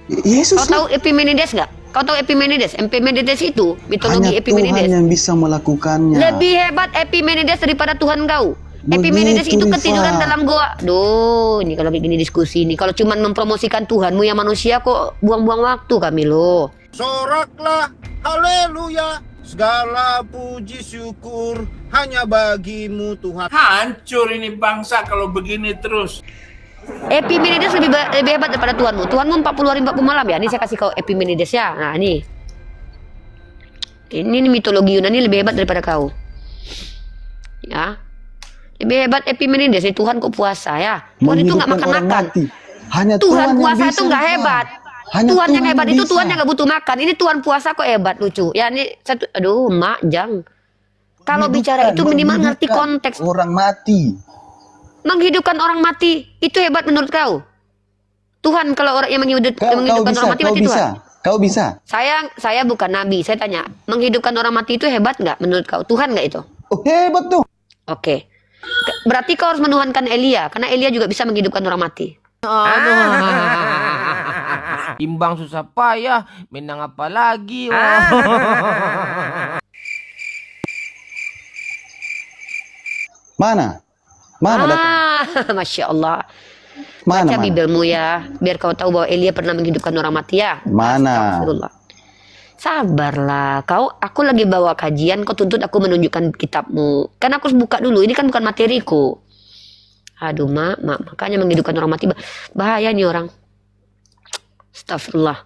Speaker 5: Yesus
Speaker 1: Kau tahu Epimenides nggak? Kau tahu Epimenides? Epimenides itu mitologi
Speaker 5: hanya Tuhan
Speaker 1: Epimenides.
Speaker 5: yang bisa melakukannya.
Speaker 1: Lebih hebat Epimenides daripada Tuhan kau.
Speaker 5: Begitu,
Speaker 1: Epimenides itu ketiduran
Speaker 5: Rifa.
Speaker 1: dalam goa. Duh, ini kalau kayak gini diskusi ini. Kalau cuma mempromosikan Tuhanmu yang manusia kok buang-buang waktu kami loh.
Speaker 11: Soraklah, haleluya, segala puji syukur hanya bagimu Tuhan.
Speaker 3: Hancur ini bangsa kalau begini terus.
Speaker 1: Epimenides lebih hebat daripada Tuhanmu. Tuhanmu 40 hari 40 malam ya. Ini saya kasih kau Epimenides ya. Nah ini. Ini mitologi Yunani lebih hebat daripada kau. Ya. Lebih hebat Epimenides. Tuhan kok puasa ya. Tuhan itu nggak
Speaker 5: Menghidupkan orang
Speaker 1: makan-makan.
Speaker 5: mati. Hanya
Speaker 1: Tuhan
Speaker 5: yang
Speaker 1: puasa
Speaker 5: bisa,
Speaker 1: itu nggak
Speaker 5: Rifa.
Speaker 1: hebat.
Speaker 5: Hanya
Speaker 1: Tuhan yang hebat itu
Speaker 5: bisa.
Speaker 1: Tuhan yang nggak butuh makan. Ini Tuhan puasa kok hebat, lucu. Ya ini satu, aduh mak jang. Kalau bicara itu minimal ngerti
Speaker 5: Menghidupkan
Speaker 1: konteks.
Speaker 5: orang mati.
Speaker 1: Menghidupkan orang mati itu hebat menurut kau? Tuhan kalau orang yang menghidupkan
Speaker 5: Kau bisa,
Speaker 1: orang mati
Speaker 5: kau
Speaker 1: berarti
Speaker 5: bisa.
Speaker 1: Tuhan.
Speaker 5: Kau bisa.
Speaker 1: Saya bukan nabi. Saya tanya, menghidupkan orang mati itu hebat nggak menurut kau? Tuhan nggak itu?
Speaker 5: Oh, hebat tuh.
Speaker 1: Oke. Berarti kau harus menuhankan Elia karena Elia juga bisa menghidupkan orang mati.
Speaker 8: Timbang susah payah, menang apa lagi?
Speaker 5: Mana? datang?
Speaker 1: Masya Allah.
Speaker 5: Mana?
Speaker 1: Baca Bibelmu ya, biar kau tahu bahwa Elia pernah menghidupkan orang mati ya.
Speaker 5: Mana?
Speaker 1: Astagfirullah. Sabarlah, aku lagi bawa kajian, kau tuntut aku menunjukkan kitabmu. Kan aku harus buka dulu, ini kan bukan materiku. Aduh mak, makanya menghidupkan orang mati bahaya nih orang. Astagfirullah.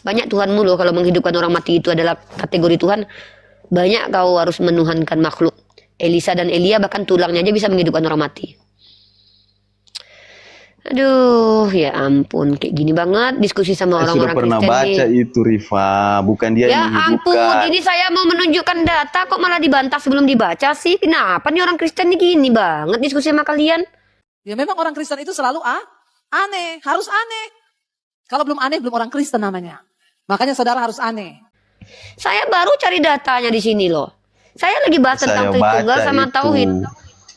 Speaker 1: Banyak Tuhanmu loh, kalau menghidupkan orang mati itu adalah kategori Tuhan. Banyak kau harus menuhankan makhluk. Elisa dan Elia bahkan tulangnya aja bisa menghidupkan orang mati. Aduh, ya ampun, kayak gini banget diskusi sama orang-orang
Speaker 5: Kristen. Sudah pernah baca itu, Rifa, bukan dia
Speaker 1: ya
Speaker 5: yang menghidupkan.
Speaker 1: Ya ampun, ini saya mau menunjukkan data kok malah dibantah sebelum dibaca sih. Kenapa nih orang Kristen nih gini banget diskusi sama kalian?
Speaker 12: Ya memang orang Kristen itu selalu aneh, harus aneh. Kalau belum aneh belum orang Kristen namanya. Makanya saudara harus aneh.
Speaker 1: Saya baru cari datanya di sini loh. Saya lagi bahas tentang Tritunggal sama Tauhid.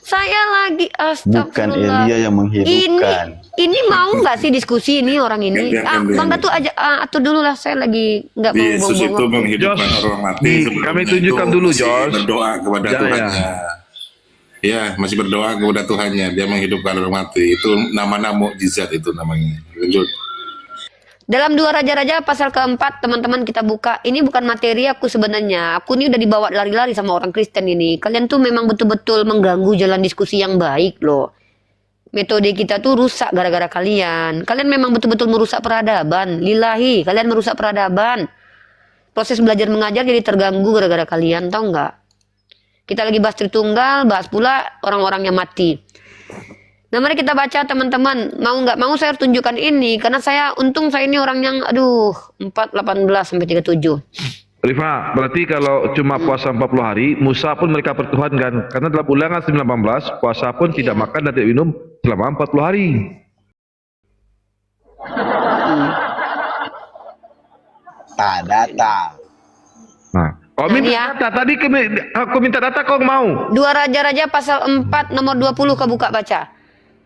Speaker 1: Saya lagi
Speaker 5: bukan Elia yang menghidupkan.
Speaker 1: Ini mau nggak sih diskusi ini orang ini? Bang Datu aja atur dulu lah. Saya lagi nggak mau
Speaker 13: Yesus itu menghidupkan orang mati.
Speaker 6: Kami tunjukkan dulu, Jos.
Speaker 13: Berdoa kepada Tuhannya. Ya, masih berdoa kepada Tuhannya. Dia menghidupkan orang mati. Itu nama-nama mukjizat itu namanya. Lanjut.
Speaker 1: Dalam 2 Raja-Raja pasal keempat, teman-teman kita buka. Ini bukan materi aku sebenarnya. Aku ini udah dibawa lari-lari sama orang Kristen ini. Kalian tuh memang betul-betul mengganggu jalan diskusi yang baik loh. Metode kita tuh rusak gara-gara kalian. Kalian memang betul-betul merusak peradaban. Lillahi, kalian merusak peradaban. Proses belajar mengajar jadi terganggu gara-gara kalian, tau nggak? Kita lagi bahas Tritunggal, bahas pula orang-orang yang mati. Nah mari kita baca teman-teman. Mau nggak mau saya harus tunjukkan ini. Karena untung saya ini orang yang 4:18-37.
Speaker 6: Rifa, berarti kalau cuma puasa 40 hari, Musa pun mereka pertuhankan. Karena dalam Ulangan 19, puasa pun tidak makan dan tidak minum selama 40 hari.
Speaker 5: Tak data.
Speaker 6: Kau
Speaker 1: Nah, ini
Speaker 6: minta
Speaker 1: ya.
Speaker 6: data tadi, aku minta data kau mau.
Speaker 1: 2 Raja-Raja pasal 4 nomor 20 kau buka baca.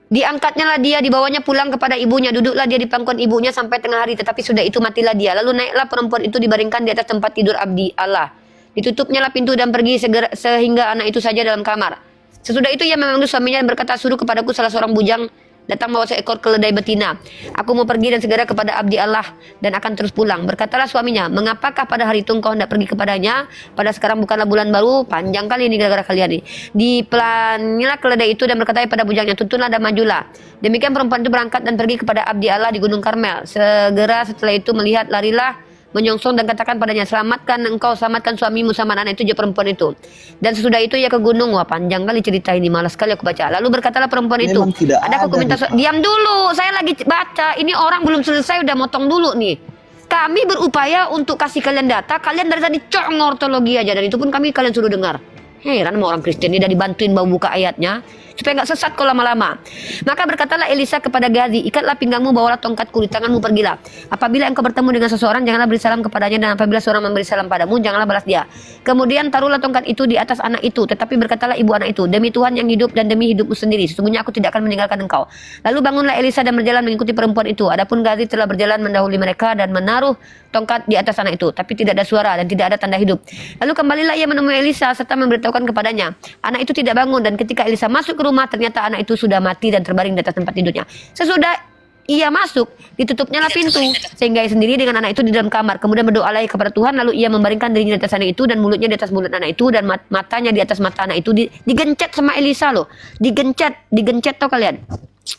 Speaker 1: Diangkatnya lah dia, dibawanya pulang kepada ibunya, duduklah dia di pangkuan ibunya sampai tengah hari, tetapi sudah itu matilah dia. Lalu naiklah perempuan itu dibaringkan di atas tempat tidur abdi Allah. Ditutupnya lah pintu dan pergi sehingga anak itu saja dalam kamar. Sesudah itu ia memanggil suaminya dan berkata, suruh kepadaku salah seorang bujang datang bawa seekor keledai betina. Aku mau pergi dan segera kepada abdi Allah dan akan terus pulang. Berkatalah suaminya, mengapakah pada hari itu engkau hendak pergi kepadanya? Pada sekarang bukanlah bulan baru, panjang kali ini gara-gara kalian nih. Dipelanilah keledai itu dan berkata pada bujangnya, tuntunlah dan majulah. Demikian perempuan itu berangkat dan pergi kepada abdi Allah di Gunung Karmel. Segera setelah itu melihat, larilah menyongsong dan katakan padanya, selamatkan engkau, selamatkan suamimu sama anak itu, juga perempuan itu. Dan sesudah itu ia ke gunung. Wah, panjang kali cerita ini, malas sekali aku baca. Lalu berkatalah perempuan itu, ada aku minta diam dulu, saya lagi baca, ini orang belum selesai udah motong dulu nih. Kami berupaya untuk kasih kalian data, kalian dari tadi congor teologi aja, dan itu pun kalian suruh dengar. Heran sama orang Kristen ini, udah dibantuin bawa buka ayatnya supaya nggak sesat kalau lama-lama. Maka berkatalah Elisa kepada Gehazi, ikatlah pinggangmu, bawalah tongkatku di tanganmu, pergilah. Apabila engkau bertemu dengan seseorang, janganlah beri salam kepadanya, dan apabila seorang memberi salam padamu, janganlah balas dia. Kemudian taruhlah tongkat itu di atas anak itu, tetapi berkatalah ibu anak itu, demi Tuhan yang hidup dan demi hidupmu sendiri, sesungguhnya aku tidak akan meninggalkan engkau. Lalu bangunlah Elisa dan berjalan mengikuti perempuan itu. Adapun Gehazi telah berjalan mendahului mereka dan menaruh tongkat di atas anak itu, tapi tidak ada suara dan tidak ada tanda hidup. Lalu kembalilah ia menemui Elisa serta memberitahukan kepadanya. Anak itu tidak bangun, dan ketika Elisa masuk ke rumah, ternyata anak itu sudah mati dan terbaring di atas tempat tidurnya. Sesudah ia masuk, ditutupnya lah pintu, sehingga ia sendiri dengan anak itu di dalam kamar. Kemudian berdoalah kepada Tuhan, lalu ia membaringkan dirinya di atas anak itu dan mulutnya di atas mulut anak itu dan matanya di atas mata anak itu. Digencet sama Elisa loh, digencet tau kalian?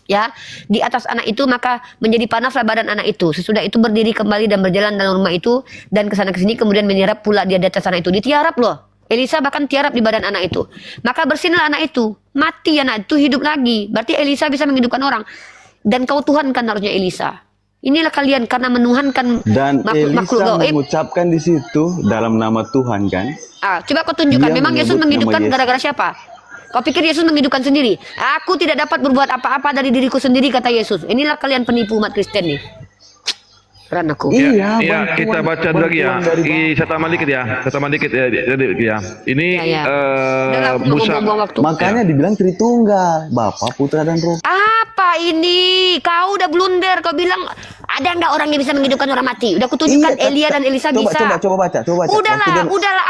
Speaker 1: Ya, di atas anak itu, maka menjadi panaslah badan anak itu. Sesudah itu berdiri kembali dan berjalan dalam rumah itu dan kesana kesini, kemudian menyerap pula dia di atas anak itu. Ditiarap loh, Elisa bahkan tiarap di badan anak itu. Maka bersinlah anak itu, mati anak itu, hidup lagi. Berarti Elisa bisa menghidupkan orang. Dan kau Tuhan kan harusnya Elisa. Inilah kalian karena menuhankan
Speaker 5: Dan
Speaker 1: makhluk
Speaker 5: Elisa
Speaker 1: gaib.
Speaker 5: mengucapkan di situ dalam nama Tuhan kan?
Speaker 1: Coba kau tunjukkan,
Speaker 5: Dia
Speaker 1: memang Yesus
Speaker 5: menyebut nama
Speaker 1: menghidupkan
Speaker 5: Yesus.
Speaker 1: gara-gara siapa? Kau pikir Yesus menghidupkan sendiri? Aku tidak dapat berbuat apa-apa dari diriku sendiri, kata Yesus. Inilah kalian penipu umat Kristen nih. Keren aku.
Speaker 6: Iya, kita baca dulu lagi ya. Saya tambah dikit ya. Ini Musa.
Speaker 5: Makanya dibilang Tritunggal, Bapa, Putra dan Roh.
Speaker 1: Apa ini? Kau udah blunder. Kau bilang ada nggak orang yang bisa menghidupkan orang mati? Udah kutunjukkan Elia dan Elisa bisa.
Speaker 5: Coba baca.
Speaker 1: Udahlah,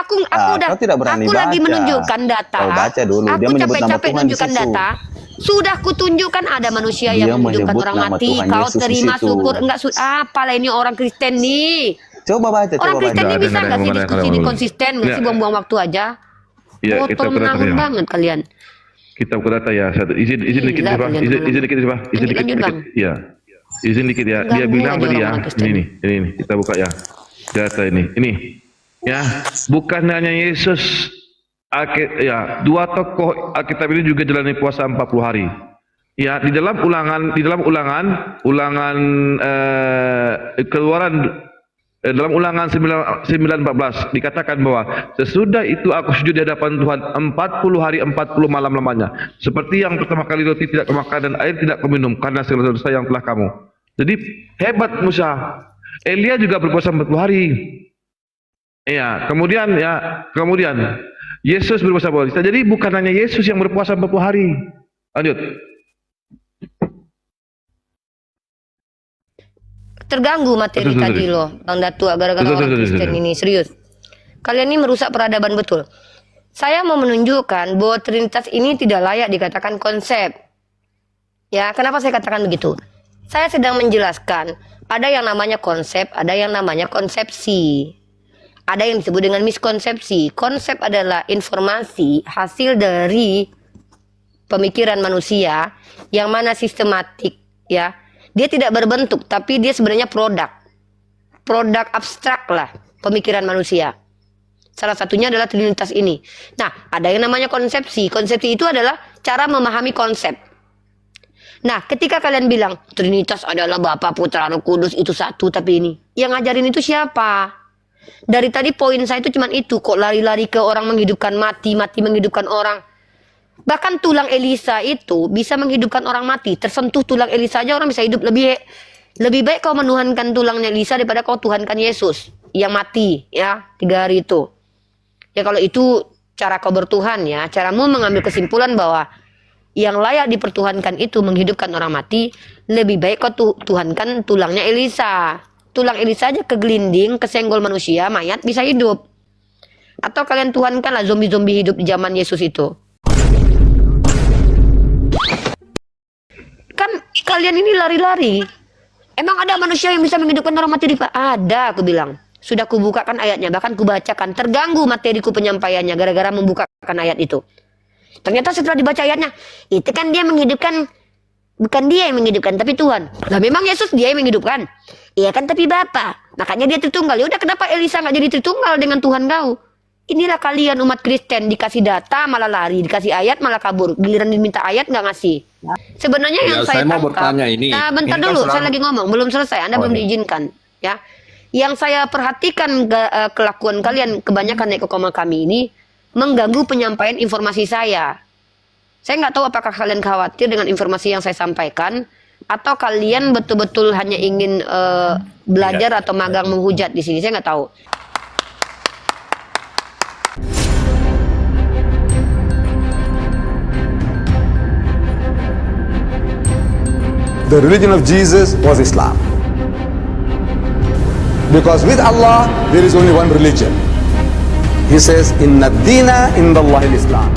Speaker 1: aku udah.
Speaker 5: Kau tidak berani
Speaker 1: Aku lagi
Speaker 5: baca.
Speaker 1: menunjukkan data.
Speaker 5: Kau baca dulu. Dia
Speaker 1: Aku
Speaker 5: menyebut nama
Speaker 1: capek-capek
Speaker 5: Tuhan di
Speaker 1: menunjukkan
Speaker 5: situ.
Speaker 1: data. Sudah kutunjukkan ada manusia
Speaker 5: Dia
Speaker 1: yang menghidupkan
Speaker 5: menyebut
Speaker 1: orang
Speaker 5: nama
Speaker 1: mati.
Speaker 5: Tuhan
Speaker 1: Kau
Speaker 5: Yesus di
Speaker 1: terima
Speaker 5: situ.
Speaker 1: syukur enggak? Apalah ini orang Kristen nih.
Speaker 5: Coba baca.
Speaker 1: Orang Kristen ini bisa nggak sih
Speaker 6: dengar,
Speaker 1: diskusi ini
Speaker 6: dengar.
Speaker 1: konsisten? Nggak sih buang-buang waktu aja?
Speaker 6: Ya, kita
Speaker 1: Kotor menahun
Speaker 6: ya.
Speaker 1: banget kalian.
Speaker 6: Kita buka data ya. Izin dikit
Speaker 1: Gila,
Speaker 6: Pak.
Speaker 1: kalian
Speaker 6: Izin dikit Pak. Izin
Speaker 1: Lanjut,
Speaker 6: dikit.
Speaker 1: Bang.
Speaker 6: Ya. Izin dikit ya. Dia
Speaker 1: Ganggu
Speaker 6: bilang
Speaker 1: aja
Speaker 6: tadi ya.
Speaker 1: orang Kristen.
Speaker 6: Ini kita buka ya. Data ini. Ya, bukan hanya Yesus. Dua tokoh Alkitab ini juga jalani puasa 40 hari. Ya, di dalam ulangan Keluaran dalam ulangan 9:14 dikatakan bahwa sesudah itu aku sujud di hadapan Tuhan 40 hari 40 malam lamanya. Seperti yang pertama kali roti tidak kemakan dan air tidak keminum karena segala dosa yang telah kamu. Jadi hebat Musa. Elia juga berpuasa 40 hari. Ya, kemudian Yesus berpuasa 40 hari. Jadi bukan hanya Yesus yang berpuasa 40 hari. Lanjut.
Speaker 1: Terganggu materi tadi loh, Bang Datua, gara-gara orang Kristen ini, serius. Kalian ini merusak peradaban betul. Saya mau menunjukkan bahwa Trinitas ini tidak layak dikatakan konsep. Ya, kenapa saya katakan begitu? Saya sedang menjelaskan, ada yang namanya konsep, ada yang namanya konsepsi. Ada yang disebut dengan miskonsepsi. Konsep adalah informasi hasil dari pemikiran manusia yang mana sistematik, ya. Dia tidak berbentuk, tapi dia sebenarnya produk abstrak lah pemikiran manusia. Salah satunya adalah Trinitas ini. Nah, ada yang namanya konsepsi. Konsepsi itu adalah cara memahami konsep. Nah, ketika kalian bilang Trinitas adalah Bapa, Putra, Roh Kudus itu satu, tapi ini yang ngajarin itu siapa? Dari tadi poin saya itu cuma itu, kok lari-lari ke orang menghidupkan mati menghidupkan orang. Bahkan tulang Elisa itu bisa menghidupkan orang mati. Tersentuh tulang Elisa aja orang bisa hidup. Lebih baik kau menuhankan tulangnya Elisa daripada kau tuhankan Yesus yang mati ya 3 hari itu. Ya kalau itu cara kau bertuhan ya, caramu mengambil kesimpulan bahwa yang layak dipertuhankan itu menghidupkan orang mati, lebih baik kau tuhankan tulangnya Elisa. Tulang Elisa aja kegelinding, kesenggol manusia, mayat bisa hidup. Atau kalian tuhankanlah zombie-zombie hidup di zaman Yesus itu. Kan kalian ini lari-lari. Emang ada manusia yang bisa menghidupkan orang mati? Ada, aku bilang. Sudah kubukakan ayatnya, bahkan kubacakan. Terganggu materiku penyampaiannya gara-gara membukakan ayat itu. Ternyata setelah dibaca ayatnya, itu kan dia menghidupkan, bukan dia yang menghidupkan, tapi Tuhan. Lah memang Yesus dia yang menghidupkan. Iya kan, tapi Bapa. Makanya dia Tritunggal. Ya udah, kenapa Elisa nggak jadi Tritunggal dengan Tuhan kau? Inilah kalian umat Kristen, dikasih data malah lari, dikasih ayat malah kabur. Giliran diminta ayat nggak ngasih. Sebenarnya yang saya
Speaker 14: mau
Speaker 1: tangkap,
Speaker 14: bertanya ini.
Speaker 1: Nah bentar
Speaker 14: Ini kan
Speaker 1: dulu,
Speaker 14: selama-
Speaker 1: saya lagi ngomong, belum selesai, Anda belum diizinkan, ya. Yang saya perhatikan kelakuan kalian kebanyakan naik ke koma kami ini mengganggu penyampaian informasi saya. Saya nggak tahu apakah kalian khawatir dengan informasi yang saya sampaikan atau kalian betul-betul hanya ingin belajar atau magang menghujat di sini. Saya nggak tahu.
Speaker 15: The religion of Jesus was Islam. Because with Allah, there is only one religion. He says, Inna dina indallahi al-Islam.